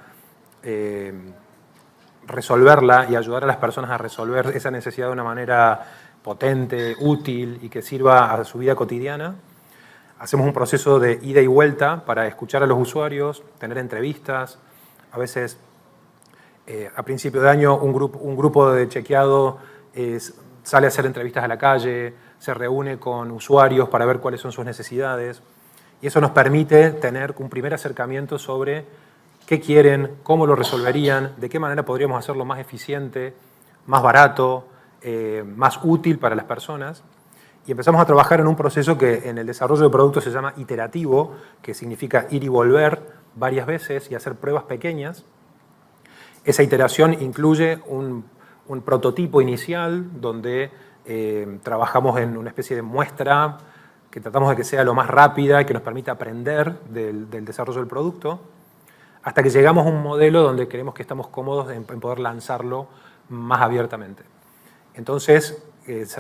B: resolverla y ayudar a las personas a resolver esa necesidad de una manera potente, útil y que sirva a su vida cotidiana, hacemos un proceso de ida y vuelta para escuchar a los usuarios, tener entrevistas. A veces, a principio de año, un grupo de chequeado sale a hacer entrevistas a la calle, se reúne con usuarios para ver cuáles son sus necesidades. Y eso nos permite tener un primer acercamiento sobre qué quieren, cómo lo resolverían, de qué manera podríamos hacerlo más eficiente, más barato, más útil para las personas. Y empezamos a trabajar en un proceso que en el desarrollo de productos se llama iterativo, que significa ir y volver varias veces y hacer pruebas pequeñas. Esa iteración incluye un prototipo inicial donde trabajamos en una especie de muestra que tratamos de que sea lo más rápida y que nos permita aprender del desarrollo del producto, hasta que llegamos a un modelo donde creemos que estamos cómodos en poder lanzarlo más abiertamente. Entonces,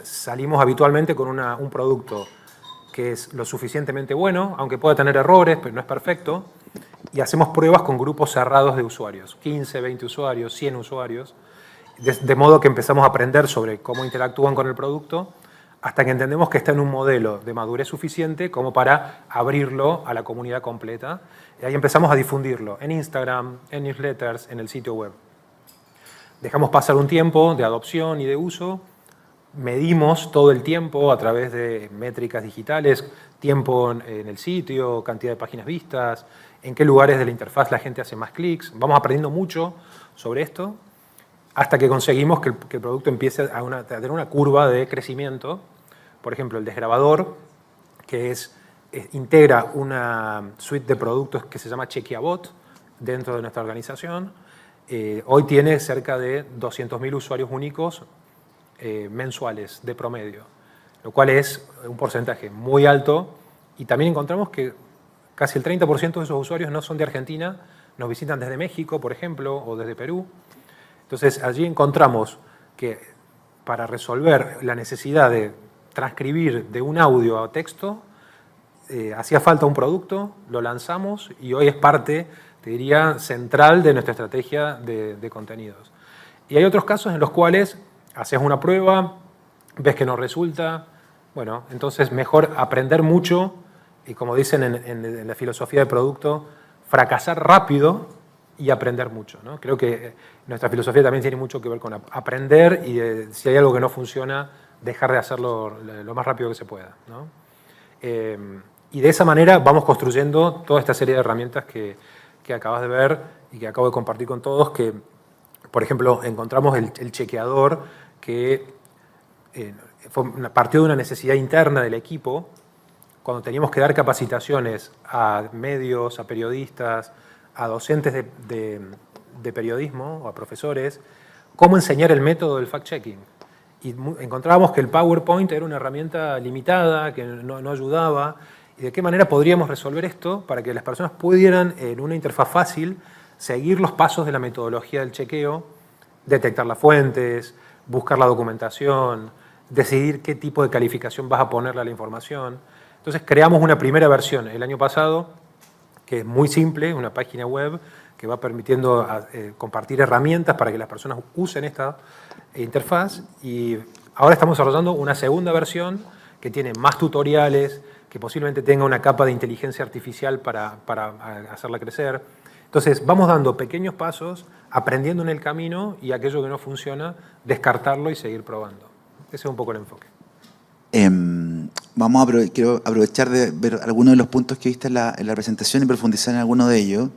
B: salimos habitualmente con un producto que es lo suficientemente bueno, aunque pueda tener errores, pero no es perfecto, y hacemos pruebas con grupos cerrados de usuarios, 15, 20 usuarios, 100 usuarios, de modo que empezamos a aprender sobre cómo interactúan con el producto, hasta que entendemos que está en un modelo de madurez suficiente como para abrirlo a la comunidad completa. Y ahí empezamos a difundirlo en Instagram, en newsletters, en el sitio web. Dejamos pasar un tiempo de adopción y de uso, medimos todo el tiempo a través de métricas digitales, tiempo en el sitio, cantidad de páginas vistas, en qué lugares de la interfaz la gente hace más clics. Vamos aprendiendo mucho sobre esto hasta que conseguimos que el producto empiece a tener una curva de crecimiento. Por ejemplo, el desgrabador, que integra una suite de productos que se llama Chequeabot dentro de nuestra organización. Hoy tiene cerca de 200.000 usuarios únicos mensuales de promedio, lo cual es un porcentaje muy alto, y también encontramos que casi el 30% de esos usuarios no son de Argentina, nos visitan desde México, por ejemplo, o desde Perú. Entonces, allí encontramos que para resolver la necesidad de transcribir de un audio a texto, hacía falta un producto, lo lanzamos y hoy es parte, te diría, central de nuestra estrategia de contenidos. Y hay otros casos en los cuales haces una prueba, ves que no resulta, bueno, entonces mejor aprender mucho y, como dicen en la filosofía de producto, fracasar rápido y aprender mucho, ¿no? Creo que nuestra filosofía también tiene mucho que ver con aprender y si hay algo que no funciona, dejar de hacerlo lo más rápido que se pueda, ¿no? Y de esa manera vamos construyendo toda esta serie de herramientas que acabas de ver y que acabo de compartir con todos, que, por ejemplo, encontramos el chequeador que partió de una necesidad interna del equipo, cuando teníamos que dar capacitaciones a medios, a periodistas, a docentes de periodismo o a profesores, cómo enseñar el método del fact-checking. Y encontrábamos que el PowerPoint era una herramienta limitada, que no ayudaba, y de qué manera podríamos resolver esto para que las personas pudieran, en una interfaz fácil, seguir los pasos de la metodología del chequeo, detectar las fuentes, buscar la documentación, decidir qué tipo de calificación vas a ponerle a la información. Entonces creamos una primera versión el año pasado, que es muy simple, una página web que va permitiendo compartir herramientas para que las personas usen esta interfaz, y ahora estamos desarrollando una segunda versión que tiene más tutoriales, que posiblemente tenga una capa de inteligencia artificial para hacerla crecer. Entonces vamos dando pequeños pasos, aprendiendo en el camino, y aquello que no funciona, descartarlo y seguir probando. Ese es un poco el enfoque.
A: Quiero aprovechar de ver algunos de los puntos que viste en la presentación y profundizar en alguno de ellos.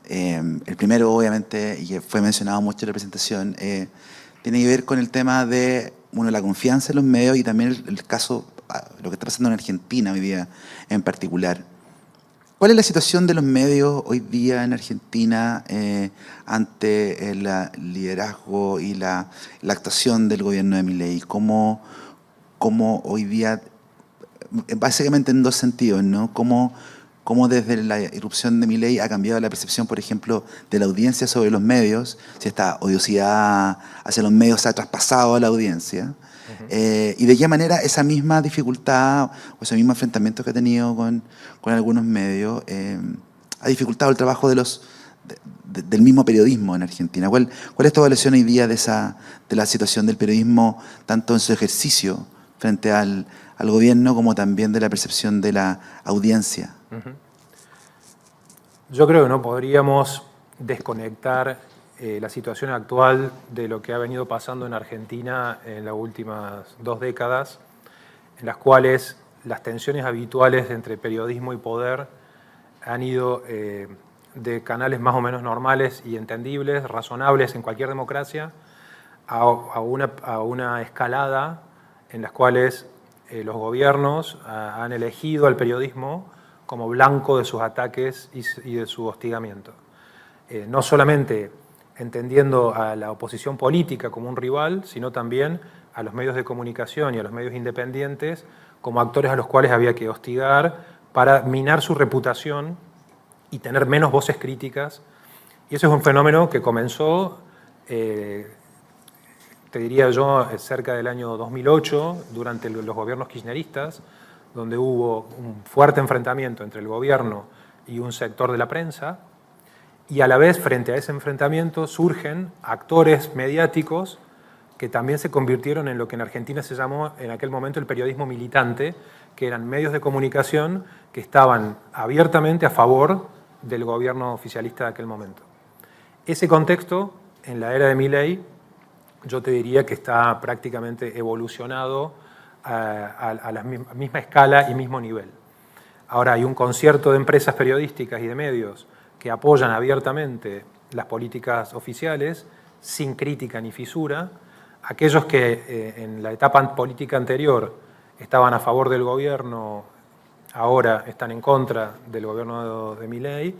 A: El primero, obviamente, y que fue mencionado mucho en la presentación, tiene que ver con el tema de, la confianza en los medios y también el caso, lo que está pasando en Argentina hoy día en particular. ¿Cuál es la situación de los medios hoy día en Argentina ante el liderazgo y la actuación del gobierno de Milei? ¿Cómo hoy día, básicamente en dos sentidos, ¿no? ¿Cómo desde la irrupción de Milei ha cambiado la percepción, por ejemplo, de la audiencia sobre los medios? Si esta odiosidad hacia los medios se ha traspasado a la audiencia. Y de qué manera esa misma dificultad o ese mismo enfrentamiento que ha tenido con algunos medios ha dificultado el trabajo del mismo periodismo en Argentina. ¿Cuál es tu evaluación hoy día de la situación del periodismo, tanto en su ejercicio frente al gobierno como también de la percepción de la audiencia?
B: Yo creo que no podríamos desconectar la situación actual de lo que ha venido pasando en Argentina en las últimas 2 décadas, en las cuales las tensiones habituales entre periodismo y poder han ido de canales más o menos normales y entendibles, razonables en cualquier democracia, a una escalada en las cuales los gobiernos han elegido al periodismo como blanco de sus ataques y de su hostigamiento. No solamente entendiendo a la oposición política como un rival, sino también a los medios de comunicación y a los medios independientes como actores a los cuales había que hostigar para minar su reputación y tener menos voces críticas. Y eso es un fenómeno que comenzó, te diría yo, cerca del año 2008, durante los gobiernos kirchneristas, donde hubo un fuerte enfrentamiento entre el gobierno y un sector de la prensa, y a la vez, frente a ese enfrentamiento, surgen actores mediáticos que también se convirtieron en lo que en Argentina se llamó en aquel momento el periodismo militante, que eran medios de comunicación que estaban abiertamente a favor del gobierno oficialista de aquel momento. Ese contexto, en la era de Milei, yo te diría que está prácticamente evolucionado a la misma escala y mismo nivel. Ahora hay un concierto de empresas periodísticas y de medios que apoyan abiertamente las políticas oficiales, sin crítica ni fisura. Aquellos que en la etapa política anterior estaban a favor del gobierno, ahora están en contra del gobierno de Milei,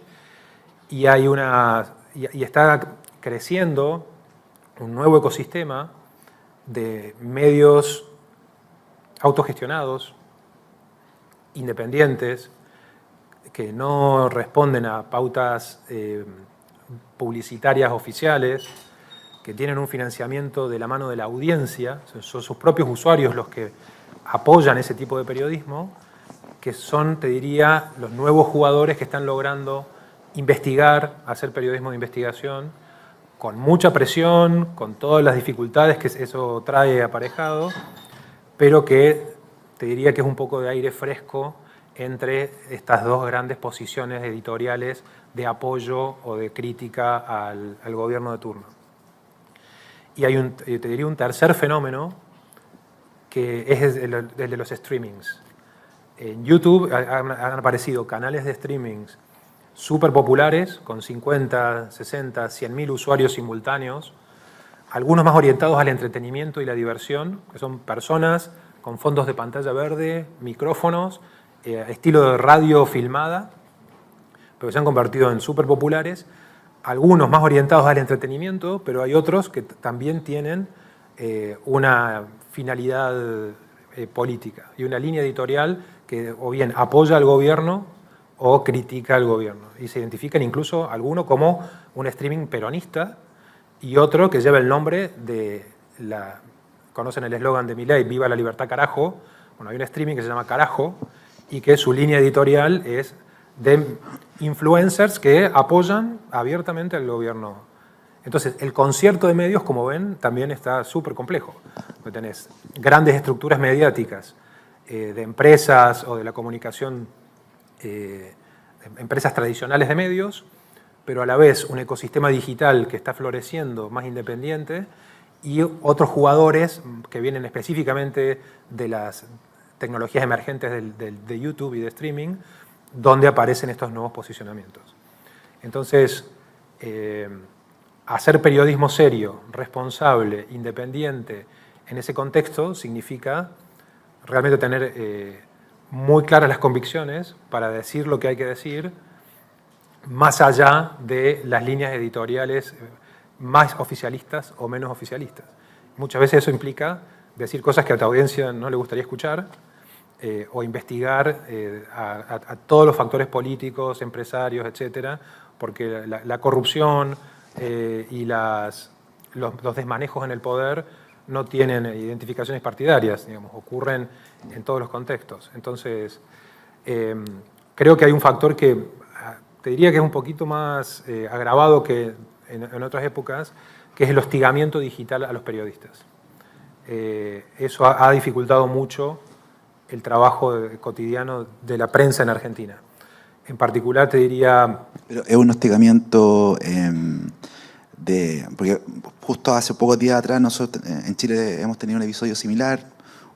B: y está creciendo un nuevo ecosistema de medios autogestionados, independientes, que no responden a pautas publicitarias oficiales, que tienen un financiamiento de la mano de la audiencia, son sus propios usuarios los que apoyan ese tipo de periodismo, que son, te diría, los nuevos jugadores que están logrando investigar, hacer periodismo de investigación, con mucha presión, con todas las dificultades que eso trae aparejado, pero que te diría que es un poco de aire fresco entre estas dos grandes posiciones editoriales de apoyo o de crítica al gobierno de turno. Y hay te diría un tercer fenómeno que es el de los streamings. En YouTube han aparecido canales de streamings súper populares, con 50, 60, 100.000 usuarios simultáneos, algunos más orientados al entretenimiento y la diversión, que son personas con fondos de pantalla verde, micrófonos, estilo de radio filmada, pero que se han convertido en súper populares, algunos más orientados al entretenimiento, pero hay otros que también tienen una finalidad política y una línea editorial que o bien apoya al gobierno o critica al gobierno. Y se identifican incluso algunos como un streaming peronista y otro que lleva el nombre de conocen el eslogan de Milei, Viva la libertad carajo. Bueno, hay un streaming que se llama Carajo y que su línea editorial es de influencers que apoyan abiertamente al gobierno. Entonces, el concierto de medios, como ven, también está súper complejo. Tenés grandes estructuras mediáticas de empresas o de la comunicación, empresas tradicionales de medios, pero a la vez un ecosistema digital que está floreciendo, más independiente, y otros jugadores que vienen específicamente de las tecnologías emergentes de YouTube y de streaming, donde aparecen estos nuevos posicionamientos. Entonces, hacer periodismo serio, responsable, independiente, en ese contexto significa realmente tener muy claras las convicciones para decir lo que hay que decir, más allá de las líneas editoriales más oficialistas o menos oficialistas. Muchas veces eso implica decir cosas que a tu audiencia no le gustaría escuchar, o investigar a todos los factores políticos, empresarios, etcétera, porque la corrupción y los desmanejos en el poder no tienen identificaciones partidarias, digamos, ocurren en todos los contextos. Entonces, creo que hay un factor que te diría que es un poquito más agravado que en otras épocas, que es el hostigamiento digital a los periodistas. Eso ha dificultado mucho el trabajo cotidiano de la prensa en Argentina. En particular te diría...
A: Pero es un hostigamiento porque justo hace pocos días atrás nosotros en Chile hemos tenido un episodio similar.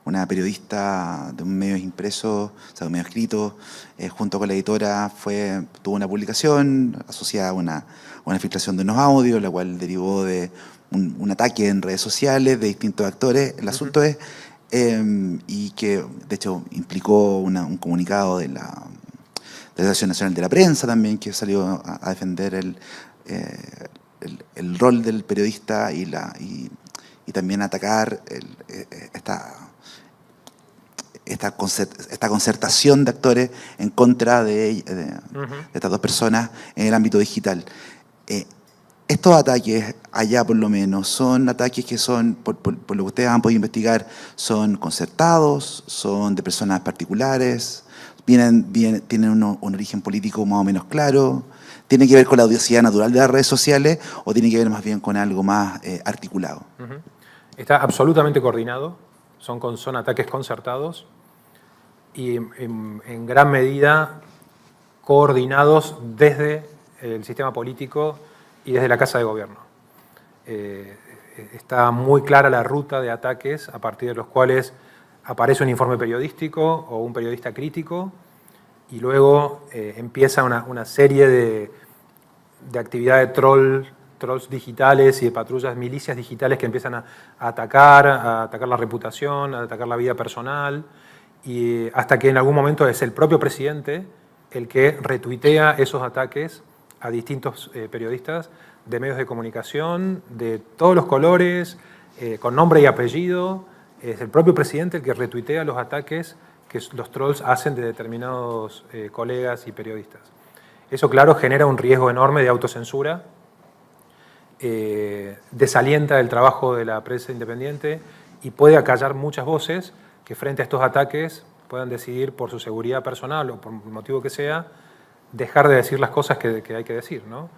A: Una periodista de un medio impreso, o sea, de un medio escrito, junto con la editora, tuvo una publicación asociada a una filtración de unos audios, la cual derivó de un ataque en redes sociales de distintos actores. El asunto es, y que de hecho implicó un comunicado de la Asociación Nacional de la Prensa también, que salió a defender el rol del periodista y también atacar esta concertación de actores en contra de estas dos personas en el ámbito digital. Estos ataques, allá por lo menos, son ataques que son, por lo que ustedes han podido investigar, son concertados, son de personas particulares, tienen un origen político más o menos claro, tiene que ver con la audiencia natural de las redes sociales o tiene que ver más bien con algo más articulado.
B: Está absolutamente coordinado, son ataques concertados y en gran medida coordinados desde el sistema político y desde la Casa de Gobierno. Está muy clara la ruta de ataques a partir de los cuales aparece un informe periodístico o un periodista crítico y luego empieza una serie de actividades de trolls digitales y de patrullas, milicias digitales que empiezan a atacar la reputación, a atacar la vida personal, y hasta que en algún momento es el propio presidente el que retuitea esos ataques a distintos periodistas de medios de comunicación de todos los colores, con nombre y apellido. Es el propio presidente el que retuitea los ataques que los trolls hacen de determinados colegas y periodistas. Eso, claro, genera un riesgo enorme de autocensura, desalienta el trabajo de la prensa independiente y puede acallar muchas voces que frente a estos ataques puedan decidir por su seguridad personal o por el motivo que sea, dejar de decir las cosas que hay que decir, ¿no?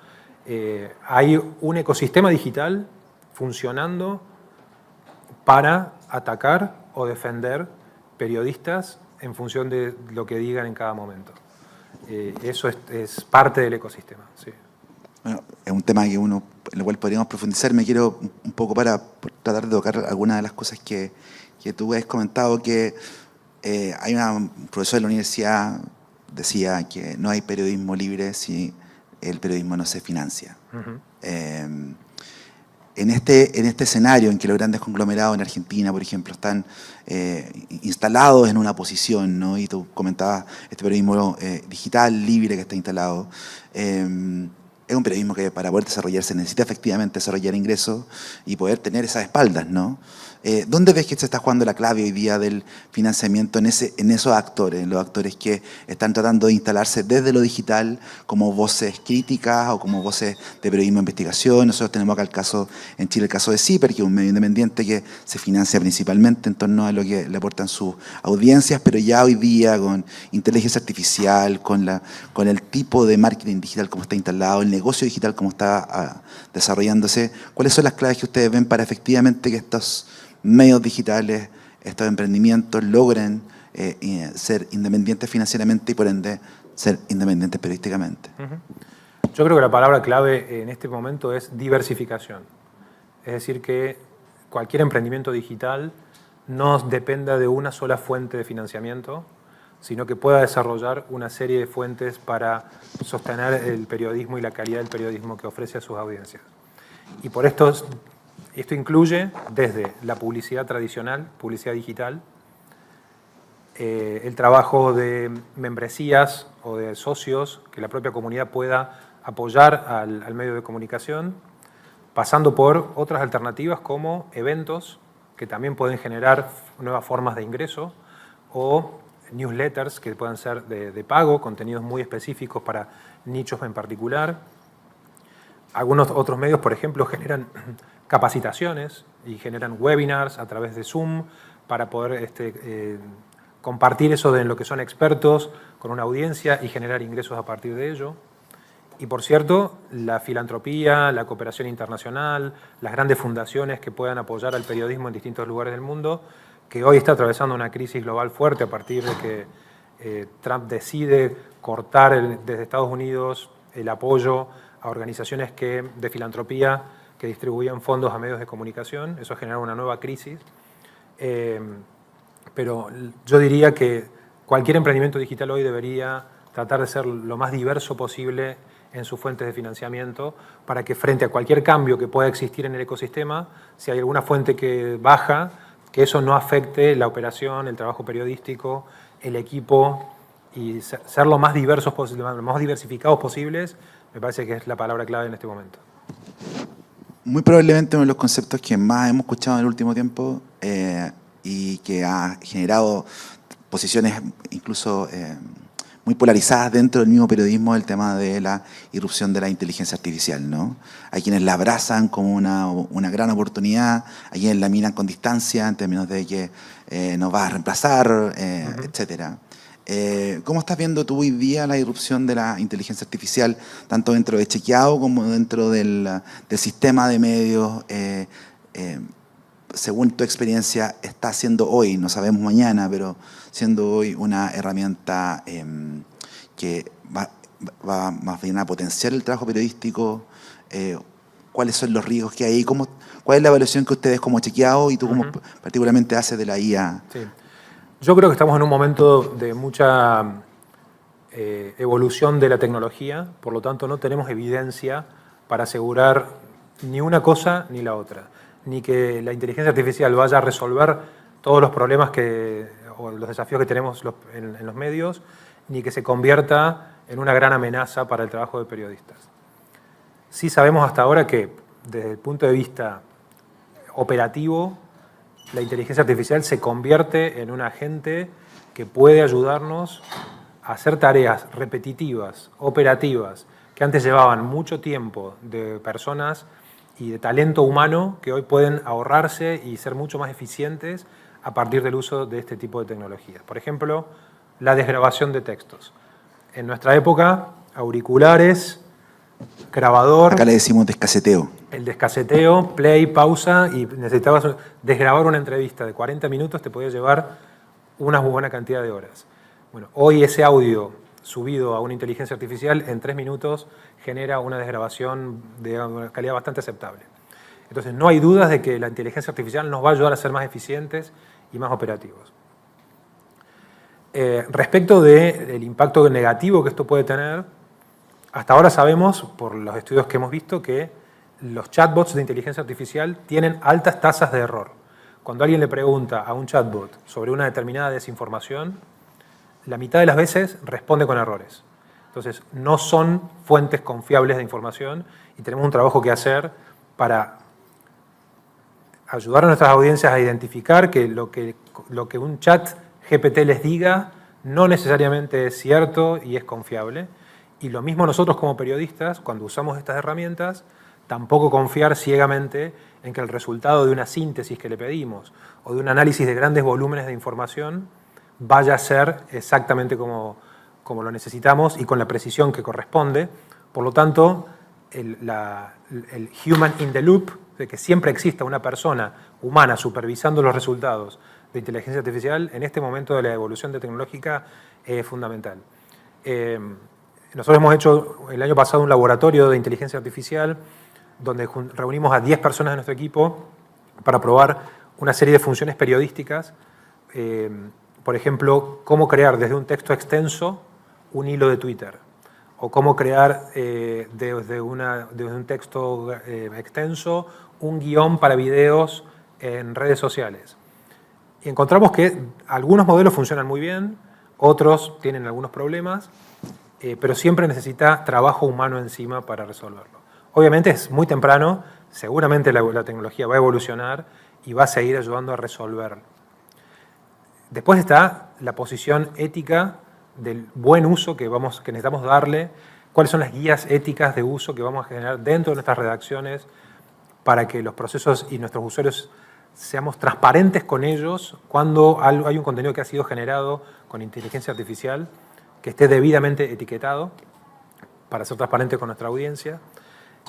B: Hay un ecosistema digital funcionando para atacar o defender periodistas en función de lo que digan en cada momento. Eso es parte del ecosistema, sí.
A: Bueno, es un tema en el cual podríamos profundizar. Me quiero un poco para tratar de tocar algunas de las cosas que tú has comentado, que hay un profesor de la universidad decía que no hay periodismo libre si el periodismo no se financia.
B: Uh-huh.
A: En este escenario en que los grandes conglomerados en Argentina, por ejemplo, están instalados en una posición, ¿no? Y tú comentabas este periodismo digital, libre que está instalado, es un periodismo que para poder desarrollarse necesita efectivamente desarrollar ingresos y poder tener esas espaldas, ¿no? ¿Dónde ves que se está jugando la clave hoy día del financiamiento en esos actores, en los actores que están tratando de instalarse desde lo digital como voces críticas o como voces de periodismo de investigación? Nosotros tenemos acá en Chile el caso de CIPER, que es un medio independiente que se financia principalmente en torno a lo que le aportan sus audiencias, pero ya hoy día con inteligencia artificial, con el tipo de marketing digital como está instalado, el negocio digital como está desarrollándose, ¿cuáles son las claves que ustedes ven para efectivamente que estos medios digitales, estos emprendimientos logren ser independientes financieramente y por ende ser independientes periodísticamente?
B: Uh-huh. Yo creo que la palabra clave en este momento es diversificación. Es decir, que cualquier emprendimiento digital no dependa de una sola fuente de financiamiento, sino que pueda desarrollar una serie de fuentes para sostener el periodismo y la calidad del periodismo que ofrece a sus audiencias. Y por esto incluye desde la publicidad tradicional, publicidad digital, el trabajo de membresías o de socios que la propia comunidad pueda apoyar al medio de comunicación, pasando por otras alternativas como eventos que también pueden generar nuevas formas de ingreso o newsletters que puedan ser de pago, contenidos muy específicos para nichos en particular. Algunos otros medios, por ejemplo, generan capacitaciones y generan webinars a través de Zoom para poder compartir eso de lo que son expertos con una audiencia y generar ingresos a partir de ello. Y por cierto, la filantropía, la cooperación internacional, las grandes fundaciones que puedan apoyar al periodismo en distintos lugares del mundo, que hoy está atravesando una crisis global fuerte a partir de que Trump decide cortar desde Estados Unidos el apoyo a organizaciones de filantropía que distribuían fondos a medios de comunicación. Eso ha generado una nueva crisis. Pero yo diría que cualquier emprendimiento digital hoy debería tratar de ser lo más diverso posible en sus fuentes de financiamiento para que frente a cualquier cambio que pueda existir en el ecosistema, si hay alguna fuente que baja, que eso no afecte la operación, el trabajo periodístico, el equipo, y ser lo más diversos posible, lo más diversificados posibles, me parece que es la palabra clave en este momento.
A: Muy probablemente uno de los conceptos que más hemos escuchado en el último tiempo y que ha generado posiciones incluso muy polarizadas dentro del mismo periodismo, el tema de la irrupción de la inteligencia artificial, ¿no? Hay quienes la abrazan como una gran oportunidad, hay quienes la miran con distancia en términos de que nos va a reemplazar, etcétera. ¿Cómo estás viendo tú hoy día la irrupción de la inteligencia artificial, tanto dentro de Chequeado como dentro del sistema de medios? Según tu experiencia, está siendo hoy, no sabemos mañana, pero siendo hoy una herramienta que va más bien a potenciar el trabajo periodístico. ¿Cuáles son los riesgos que hay? ¿Cuál es la evaluación que ustedes como Chequeado y tú como particularmente haces de la IA?
B: Sí. Yo creo que estamos en un momento de mucha evolución de la tecnología, por lo tanto no tenemos evidencia para asegurar ni una cosa ni la otra, ni que la inteligencia artificial vaya a resolver todos los problemas o los desafíos que tenemos en los medios, ni que se convierta en una gran amenaza para el trabajo de periodistas. Sí sabemos hasta ahora que, desde el punto de vista operativo, la inteligencia artificial se convierte en un agente que puede ayudarnos a hacer tareas repetitivas, operativas, que antes llevaban mucho tiempo de personas y de talento humano, que hoy pueden ahorrarse y ser mucho más eficientes a partir del uso de este tipo de tecnologías. Por ejemplo, la desgrabación de textos. En nuestra época, auriculares, grabador.
A: Acá le decimos descaseteo.
B: El descaseteo, play, pausa, y necesitabas desgrabar una entrevista de 40 minutos, te podía llevar una buena cantidad de horas. Bueno, hoy ese audio subido a una inteligencia artificial en 3 minutos genera una desgrabación de una calidad bastante aceptable. Entonces, no hay dudas de que la inteligencia artificial nos va a ayudar a ser más eficientes y más operativos. Respecto del impacto negativo que esto puede tener, hasta ahora sabemos, por los estudios que hemos visto, que los chatbots de inteligencia artificial tienen altas tasas de error. Cuando alguien le pregunta a un chatbot sobre una determinada desinformación, la mitad de las veces responde con errores. Entonces, no son fuentes confiables de información y tenemos un trabajo que hacer para ayudar a nuestras audiencias a identificar que lo que un chat GPT les diga no necesariamente es cierto y es confiable. Y lo mismo nosotros como periodistas, cuando usamos estas herramientas, tampoco confiar ciegamente en que el resultado de una síntesis que le pedimos o de un análisis de grandes volúmenes de información vaya a ser exactamente como lo necesitamos y con la precisión que corresponde. Por lo tanto, el human in the loop, de que siempre exista una persona humana supervisando los resultados de inteligencia artificial, en este momento de la evolución tecnológica es fundamental. Nosotros hemos hecho el año pasado un laboratorio de inteligencia artificial donde reunimos a 10 personas de nuestro equipo para probar una serie de funciones periodísticas. Por ejemplo, cómo crear desde un texto extenso un hilo de Twitter, o cómo crear desde un texto extenso un guión para videos en redes sociales. Y encontramos que algunos modelos funcionan muy bien, otros tienen algunos problemas, pero siempre necesita trabajo humano encima para resolverlo. Obviamente es muy temprano, seguramente la tecnología va a evolucionar y va a seguir ayudando a resolverlo. Después está la posición ética del buen uso que necesitamos darle, cuáles son las guías éticas de uso que vamos a generar dentro de nuestras redacciones para que los procesos y nuestros usuarios seamos transparentes con ellos cuando hay un contenido que ha sido generado con inteligencia artificial, que esté debidamente etiquetado para ser transparente con nuestra audiencia.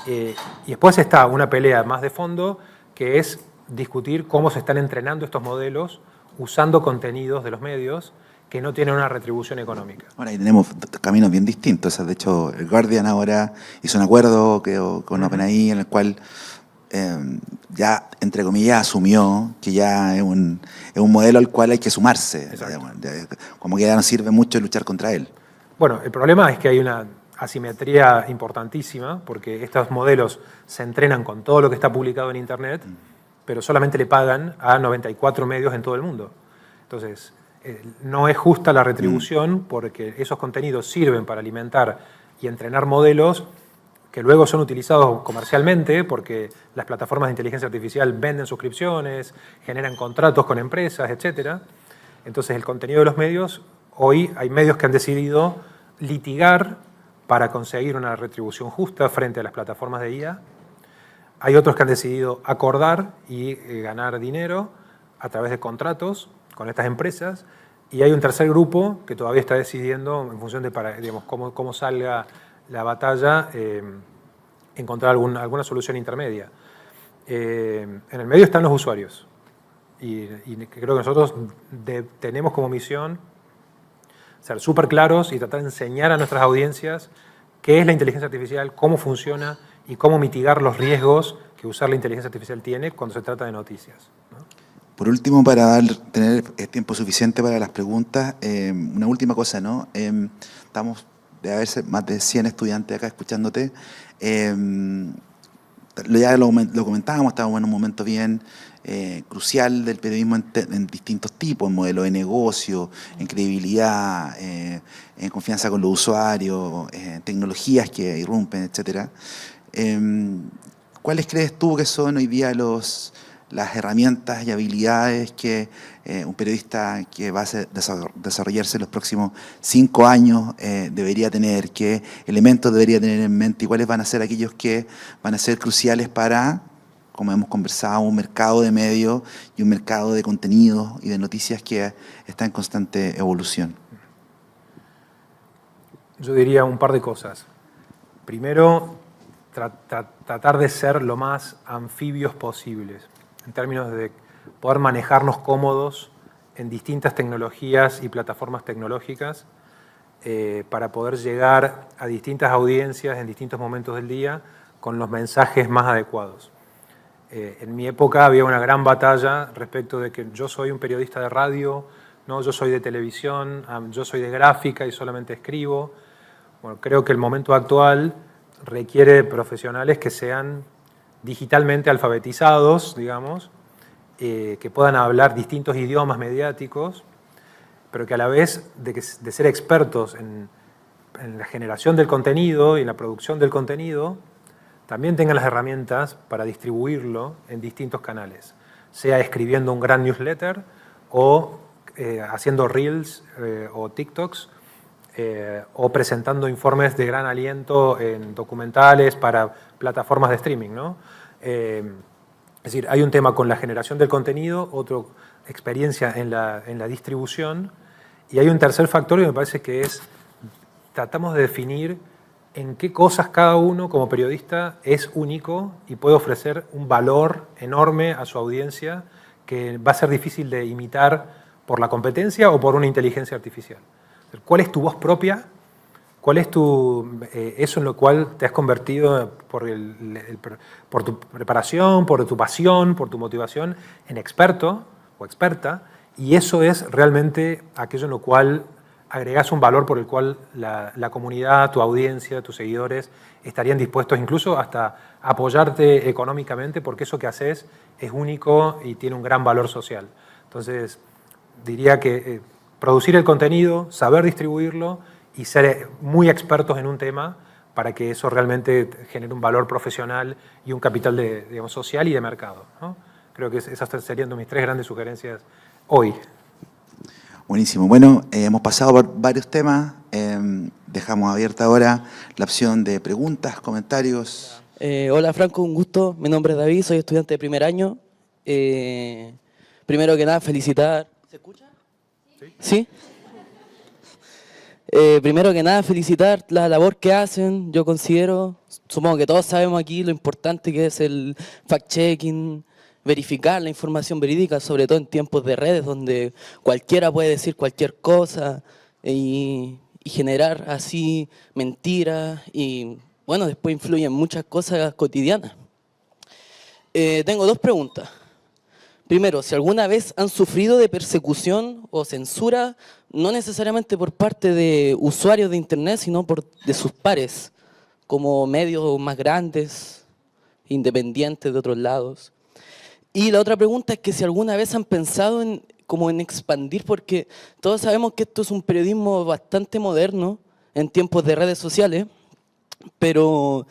B: Y después está una pelea más de fondo, que es discutir cómo se están entrenando estos modelos usando contenidos de los medios que no tienen una retribución económica.
A: Ahora, ahí tenemos caminos bien distintos. O sea, de hecho, el Guardian ahora hizo un acuerdo con OpenAI en el cual ya, entre comillas, asumió que ya es un modelo al cual hay que sumarse. Como que ya no sirve mucho luchar contra él.
B: Bueno, el problema es que hay una asimetría importantísima, porque estos modelos se entrenan con todo lo que está publicado en Internet, pero solamente le pagan a 94 medios en todo el mundo. Entonces, no es justa la retribución porque esos contenidos sirven para alimentar y entrenar modelos que luego son utilizados comercialmente porque las plataformas de inteligencia artificial venden suscripciones, generan contratos con empresas, etc. Entonces, el contenido de los medios, hoy hay medios que han decidido litigar para conseguir una retribución justa frente a las plataformas de IA. Hay otros que han decidido acordar y ganar dinero a través de contratos con estas empresas. Y hay un tercer grupo que todavía está decidiendo, en función de cómo salga la batalla, encontrar alguna solución intermedia. En el medio están los usuarios. Y creo que nosotros tenemos como misión ser súper claros y tratar de enseñar a nuestras audiencias qué es la inteligencia artificial, cómo funciona y cómo mitigar los riesgos que usar la inteligencia artificial tiene cuando se trata de noticias, ¿no?
A: Por último, para tener tiempo suficiente para las preguntas, una última cosa, ¿no? Estamos, debe haber más de 100 estudiantes acá escuchándote. Ya lo comentábamos, estábamos en un momento bien crucial del periodismo en distintos tipos, en modelo de negocio, en credibilidad, en confianza con los usuarios, tecnologías que irrumpen, etc. ¿Cuáles crees tú que son hoy día las herramientas y habilidades que un periodista que va a desarrollarse en los próximos 5 años debería tener? ¿Qué elementos debería tener en mente y cuáles van a ser aquellos que van a ser cruciales para como hemos conversado, un mercado de medios y un mercado de contenidos y de noticias que está en constante evolución.
B: Yo diría un par de cosas. Primero, tratar de ser lo más anfibios posibles, en términos de poder manejarnos cómodos en distintas tecnologías y plataformas tecnológicas para poder llegar a distintas audiencias en distintos momentos del día con los mensajes más adecuados. En mi época había una gran batalla respecto de que yo soy un periodista de radio, no, yo soy de televisión, yo soy de gráfica y solamente escribo. Bueno, creo que el momento actual requiere profesionales que sean digitalmente alfabetizados, digamos, que puedan hablar distintos idiomas mediáticos, pero que a la vez de ser expertos en la generación del contenido y en la producción del contenido, también tengan las herramientas para distribuirlo en distintos canales, sea escribiendo un gran newsletter o haciendo reels o TikToks, o presentando informes de gran aliento en documentales para plataformas de streaming, ¿no? Es decir, hay un tema con la generación del contenido, otro experiencia en la distribución, y hay un tercer factor que me parece que es, tratamos de definir en qué cosas cada uno como periodista es único y puede ofrecer un valor enorme a su audiencia que va a ser difícil de imitar por la competencia o por una inteligencia artificial. ¿Cuál es tu voz propia? ¿Cuál es eso en lo cual te has convertido por tu preparación, por tu pasión, por tu motivación en experto o experta? Y eso es realmente aquello en lo cual agregás un valor por el cual la comunidad, tu audiencia, tus seguidores estarían dispuestos incluso hasta a apoyarte económicamente porque eso que haces es único y tiene un gran valor social. Entonces, diría que producir el contenido, saber distribuirlo y ser muy expertos en un tema para que eso realmente genere un valor profesional y un capital digamos, social y de mercado, ¿no? Creo que esas serían mis 3 grandes sugerencias hoy.
A: Buenísimo. Bueno, hemos pasado por varios temas. Dejamos abierta ahora la opción de preguntas, comentarios.
E: Hola Franco, un gusto. Mi nombre es David, soy estudiante de primer año. Primero que nada, felicitar... ¿Se escucha? ¿Sí? Primero que nada, felicitar la labor que hacen. Yo considero, supongo que todos sabemos aquí lo importante que es el fact-checking, verificar la información verídica, sobre todo en tiempos de redes donde cualquiera puede decir cualquier cosa y generar así mentiras y bueno, después influyen muchas cosas cotidianas. Tengo 2 preguntas. Primero, si alguna vez han sufrido de persecución o censura, no necesariamente por parte de usuarios de internet, sino de sus pares, como medios más grandes, independientes de otros lados. Y la otra pregunta es que si alguna vez han pensado en expandir, porque todos sabemos que esto es un periodismo bastante moderno en tiempos de redes sociales, pero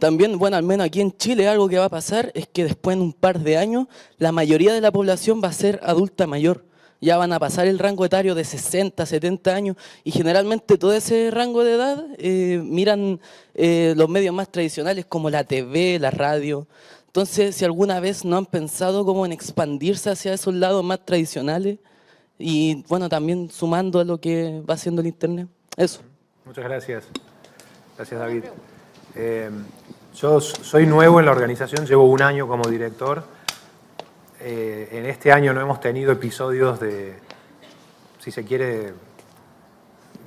E: también, bueno, al menos aquí en Chile algo que va a pasar es que después en un par de años la mayoría de la población va a ser adulta mayor. Ya van a pasar el rango etario de 60, 70 años y generalmente todo ese rango de edad miran los medios más tradicionales como la TV, la radio. Entonces, si alguna vez no han pensado como en expandirse hacia esos lados más tradicionales y, bueno, también sumando a lo que va haciendo el internet. Eso.
B: Muchas gracias. Gracias, David. Yo soy nuevo en la organización, llevo 1 año como director. En este año no hemos tenido episodios si se quiere,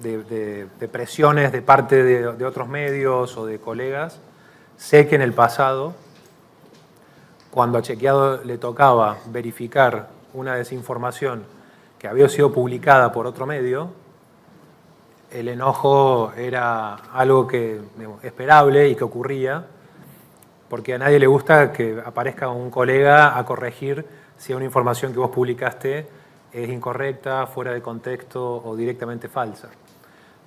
B: de presiones de parte de otros medios o de colegas. Sé que en el pasado, cuando a Chequeado le tocaba verificar una desinformación que había sido publicada por otro medio, el enojo era algo que, digamos, esperable y que ocurría, porque a nadie le gusta que aparezca un colega a corregir si una información que vos publicaste es incorrecta, fuera de contexto o directamente falsa.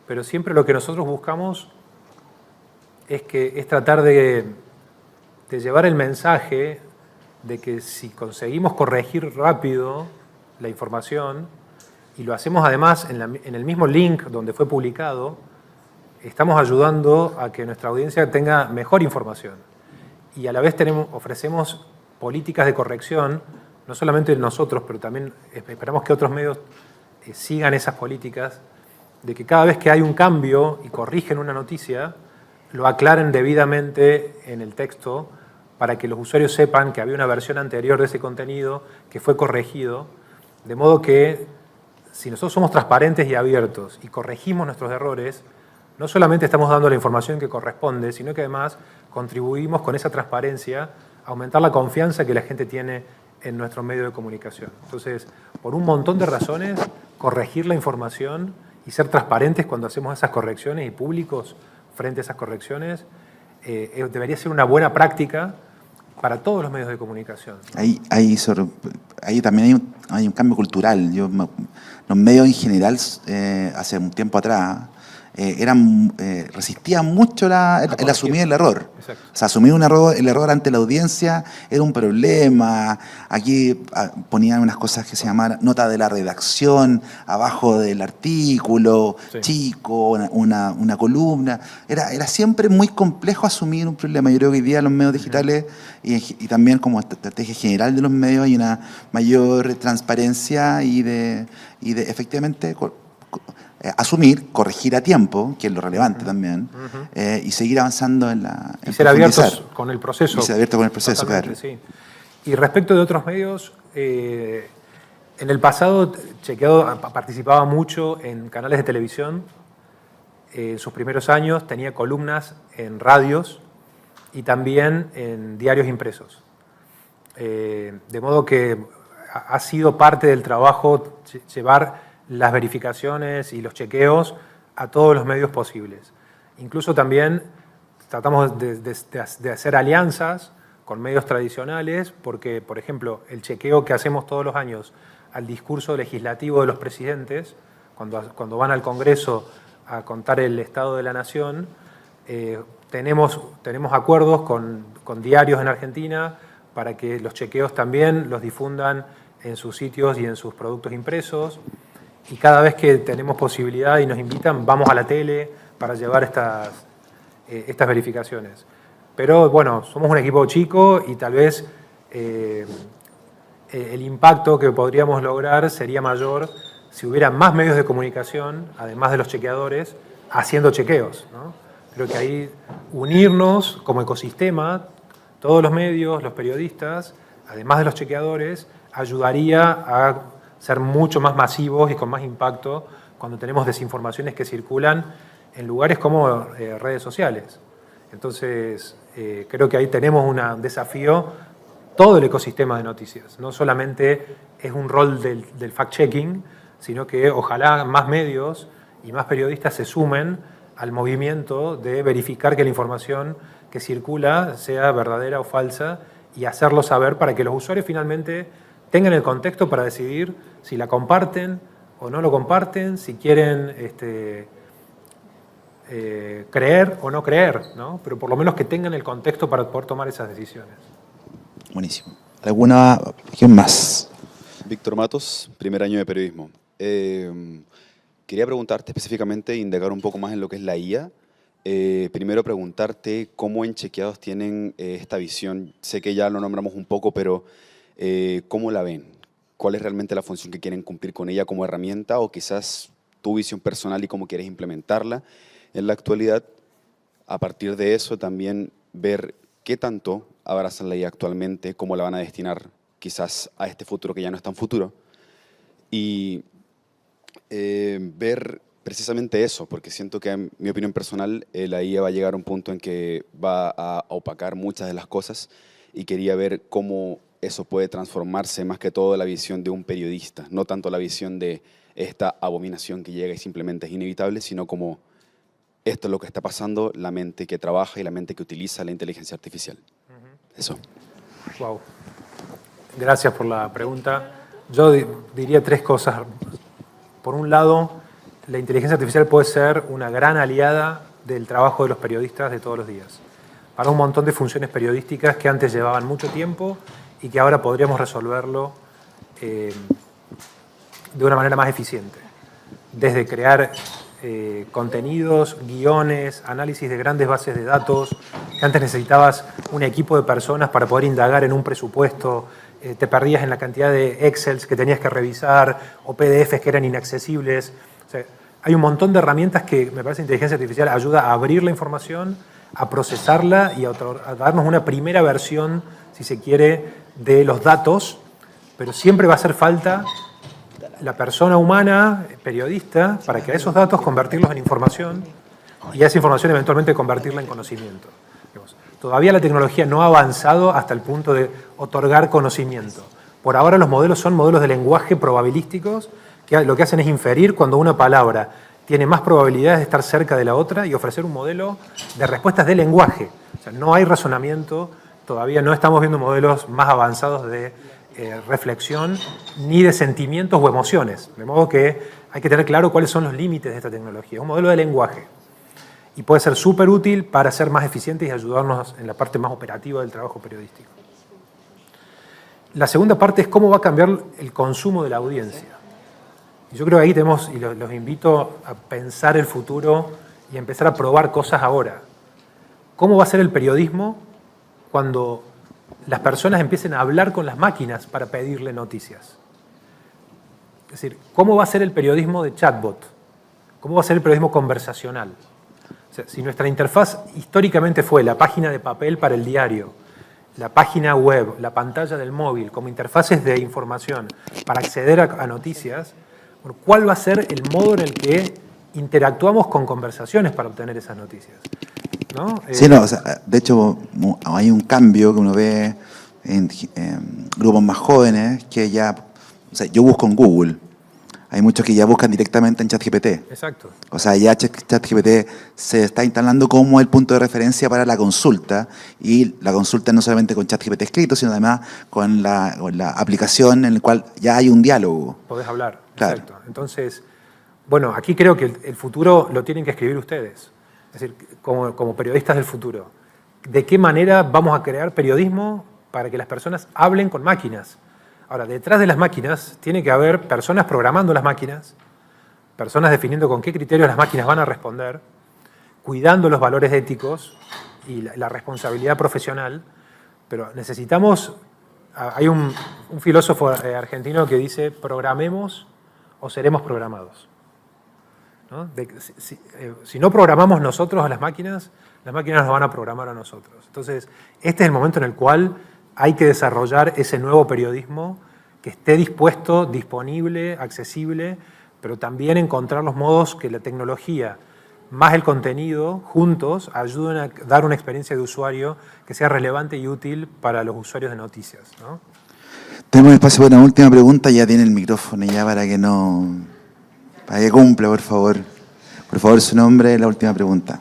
B: Pero siempre lo que nosotros buscamos es tratar de llevar el mensaje de que si conseguimos corregir rápido la información y lo hacemos además en el mismo link donde fue publicado, estamos ayudando a que nuestra audiencia tenga mejor información. Y a la vez ofrecemos políticas de corrección, no solamente nosotros, pero también esperamos que otros medios sigan esas políticas, de que cada vez que hay un cambio y corrigen una noticia, lo aclaren debidamente en el texto para que los usuarios sepan que había una versión anterior de ese contenido que fue corregido, de modo que si nosotros somos transparentes y abiertos y corregimos nuestros errores, no solamente estamos dando la información que corresponde, sino que además contribuimos con esa transparencia a aumentar la confianza que la gente tiene en nuestro medio de comunicación. Entonces, por un montón de razones, corregir la información y ser transparentes cuando hacemos esas correcciones y públicos frente a esas correcciones debería ser una buena práctica para todos los medios de comunicación.
A: Ahí también hay un cambio cultural. Los medios en general, hace un tiempo atrás, resistían mucho el asumir el error.
B: Exacto.
A: O sea, asumir el error ante la audiencia era un problema. Aquí ponían unas cosas que se llamaban nota de la redacción, abajo del artículo,
B: Sí.
A: chico, una columna. Era siempre muy complejo asumir un problema. Yo creo que hoy día los medios digitales y también como estrategia general de los medios hay una mayor transparencia y de efectivamente asumir, corregir a tiempo, que es lo relevante también, y seguir avanzando en
B: y ser abiertos con el proceso.
A: Y ser abiertos con el proceso, claro.
B: Sí. Y respecto de otros medios, en el pasado Chequeado participaba mucho en canales de televisión. En sus primeros años tenía columnas en radios y también en diarios impresos. De modo que ha sido parte del trabajo llevar las verificaciones y los chequeos a todos los medios posibles. Incluso también tratamos de hacer alianzas con medios tradicionales porque, por ejemplo, el chequeo que hacemos todos los años al discurso legislativo de los presidentes, cuando van al Congreso a contar el Estado de la Nación, tenemos acuerdos con diarios en Argentina para que los chequeos también los difundan en sus sitios y en sus productos impresos. Y cada vez que tenemos posibilidad y nos invitan, vamos a la tele para llevar estas verificaciones. Pero bueno, somos un equipo chico y tal vez el impacto que podríamos lograr sería mayor si hubiera más medios de comunicación, además de los chequeadores, haciendo chequeos, ¿no? Creo que ahí unirnos como ecosistema, todos los medios, los periodistas, además de los chequeadores, ayudaría a ser mucho más masivos y con más impacto cuando tenemos desinformaciones que circulan en lugares como redes sociales. Entonces, creo que ahí tenemos un desafío, todo el ecosistema de noticias. No solamente es un rol del fact-checking, sino que ojalá más medios y más periodistas se sumen al movimiento de verificar que la información que circula sea verdadera o falsa y hacerlo saber para que los usuarios finalmente tengan el contexto para decidir si la comparten o no lo comparten, si quieren creer o no creer, ¿no? Pero por lo menos que tengan el contexto para poder tomar esas decisiones.
A: Buenísimo. ¿Quién más?
F: Víctor Matos, primer año de periodismo. Quería preguntarte específicamente, indagar un poco más en lo que es la IA. Primero preguntarte cómo en Chequeados tienen esta visión. Sé que ya lo nombramos un poco, pero ¿cómo la ven? ¿Cuál es realmente la función que quieren cumplir con ella como herramienta o quizás tu visión personal y cómo quieres implementarla en la actualidad? A partir de eso también ver qué tanto abrazan la IA actualmente, cómo la van a destinar quizás a este futuro que ya no es tan futuro y ver precisamente eso, porque siento que en mi opinión personal la IA va a llegar a un punto en que va a opacar muchas de las cosas y quería ver cómo eso puede transformarse más que todo la visión de un periodista, no tanto la visión de esta abominación que llega y simplemente es inevitable, sino como esto es lo que está pasando, la mente que trabaja y la mente que utiliza la inteligencia artificial. Eso.
B: Wow. Gracias por la pregunta. Yo diría tres cosas. Por un lado, la inteligencia artificial puede ser una gran aliada del trabajo de los periodistas de todos los días, para un montón de funciones periodísticas que antes llevaban mucho tiempo y que ahora podríamos resolverlo de una manera más eficiente. Desde crear contenidos, guiones, análisis de grandes bases de datos, que antes necesitabas un equipo de personas para poder indagar en un presupuesto, te perdías en la cantidad de Excels que tenías que revisar o PDFs que eran inaccesibles. O sea, hay un montón de herramientas que, me parece, inteligencia artificial ayuda a abrir la información, a procesarla y a darnos una primera versión, si se quiere, de los datos, pero siempre va a hacer falta la persona humana, periodista, para que a esos datos convertirlos en información y a esa información eventualmente convertirla en conocimiento. Todavía la tecnología no ha avanzado hasta el punto de otorgar conocimiento. Por ahora los modelos son modelos de lenguaje probabilísticos que lo que hacen es inferir cuando una palabra tiene más probabilidades de estar cerca de la otra y ofrecer un modelo de respuestas de lenguaje. O sea, no hay razonamiento, todavía no estamos viendo modelos más avanzados de reflexión ni de sentimientos o emociones. De modo que hay que tener claro cuáles son los límites de esta tecnología. Es un modelo de lenguaje y puede ser súper útil para ser más eficientes y ayudarnos en la parte más operativa del trabajo periodístico. La segunda parte es cómo va a cambiar el consumo de la audiencia. Y yo creo que ahí tenemos, y los invito a pensar el futuro y a empezar a probar cosas ahora. ¿Cómo va a ser el periodismo cuando las personas empiecen a hablar con las máquinas para pedirle noticias? Es decir, ¿cómo va a ser el periodismo de chatbot? ¿Cómo va a ser el periodismo conversacional? O sea, si nuestra interfaz históricamente fue la página de papel para el diario, la página web, la pantalla del móvil, como interfaces de información para acceder a noticias, ¿cuál va a ser el modo en el que interactuamos con conversaciones para obtener esas noticias? ¿No?
A: Sí, no, o sea, de hecho hay un cambio que uno ve en grupos más jóvenes que ya, o sea, yo busco en Google, hay muchos que ya buscan directamente en ChatGPT.
B: Exacto.
A: O sea, ya ChatGPT se está instalando como el punto de referencia para la consulta, y la consulta no solamente con ChatGPT escrito, sino además con la aplicación en la cual ya hay un diálogo.
B: Podés hablar,
A: claro.
B: Exacto. Entonces, bueno, aquí creo que el futuro lo tienen que escribir ustedes, es decir, como periodistas del futuro. ¿De qué manera vamos a crear periodismo para que las personas hablen con máquinas? Ahora, detrás de las máquinas tiene que haber personas programando las máquinas, personas definiendo con qué criterios las máquinas van a responder, cuidando los valores éticos y la responsabilidad profesional, pero necesitamos... Hay un filósofo argentino que dice, programemos o seremos programados. ¿No? Si no programamos nosotros a las máquinas nos van a programar a nosotros. Entonces, este es el momento en el cual hay que desarrollar ese nuevo periodismo que esté dispuesto, disponible, accesible, pero también encontrar los modos que la tecnología más el contenido, juntos, ayuden a dar una experiencia de usuario que sea relevante y útil para los usuarios de noticias, ¿no?
A: Tenemos espacio para una última pregunta, ya tiene el micrófono ya para que cumpla, por favor. Por favor, su nombre, la última pregunta.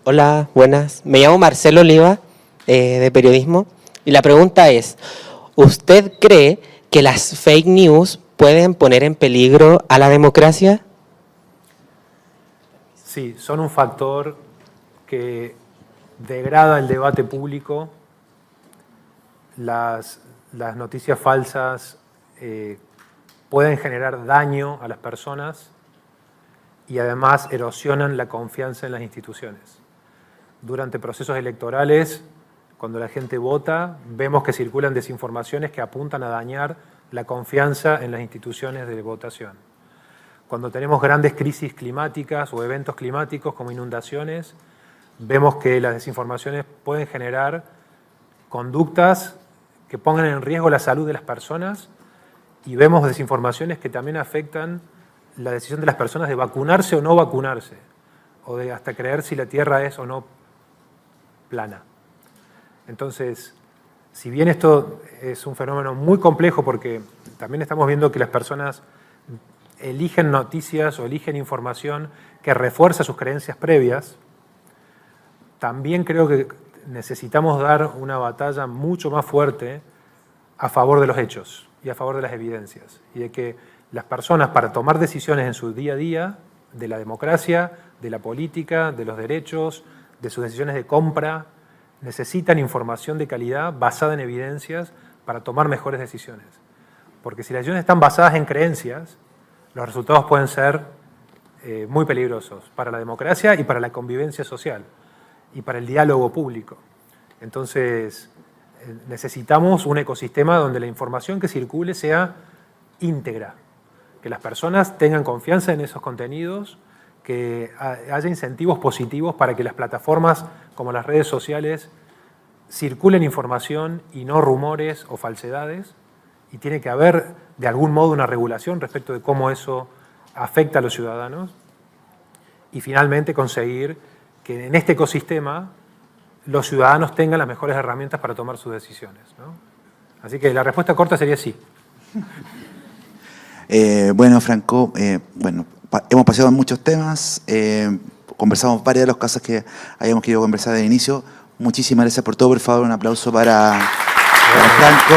G: Hola, buenas. Me llamo Marcelo Oliva, de periodismo, y la pregunta es, ¿usted cree que las fake news pueden poner en peligro a la democracia?
B: Sí, son un factor que degrada el debate público. Las noticias falsas pueden generar daño a las personas y además erosionan la confianza en las instituciones. Durante procesos electorales, cuando la gente vota, vemos que circulan desinformaciones que apuntan a dañar la confianza en las instituciones de votación. Cuando tenemos grandes crisis climáticas o eventos climáticos como inundaciones, vemos que las desinformaciones pueden generar conductas que pongan en riesgo la salud de las personas, y vemos desinformaciones que también afectan la decisión de las personas de vacunarse o no vacunarse, o de hasta creer si la Tierra es o no plana. Entonces, si bien esto es un fenómeno muy complejo porque también estamos viendo que las personas eligen noticias o eligen información que refuerza sus creencias previas, también creo que necesitamos dar una batalla mucho más fuerte a favor de los hechos y a favor de las evidencias, y de que las personas, para tomar decisiones en su día a día, de la democracia, de la política, de los derechos, de sus decisiones de compra, necesitan información de calidad basada en evidencias para tomar mejores decisiones. Porque si las decisiones están basadas en creencias, los resultados pueden ser muy peligrosos para la democracia y para la convivencia social. y para el diálogo público. Entonces, necesitamos un ecosistema donde la información que circule sea íntegra, que las personas tengan confianza en esos contenidos, que haya incentivos positivos para que las plataformas como las redes sociales circulen información y no rumores o falsedades, y tiene que haber de algún modo una regulación respecto de cómo eso afecta a los ciudadanos, y finalmente conseguir que en este ecosistema los ciudadanos tengan las mejores herramientas para tomar sus decisiones, ¿no? Así que la respuesta corta sería sí.
A: Bueno, Franco, hemos pasado en muchos temas, conversamos varias de las cosas que habíamos querido conversar de inicio. Muchísimas gracias por todo. Por favor, un aplauso para Franco.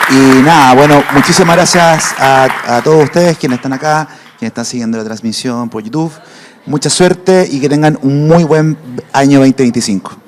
A: Y nada, bueno, muchísimas gracias a todos ustedes quienes están acá, quienes están siguiendo la transmisión por YouTube. Mucha suerte y que tengan un muy buen año 2025.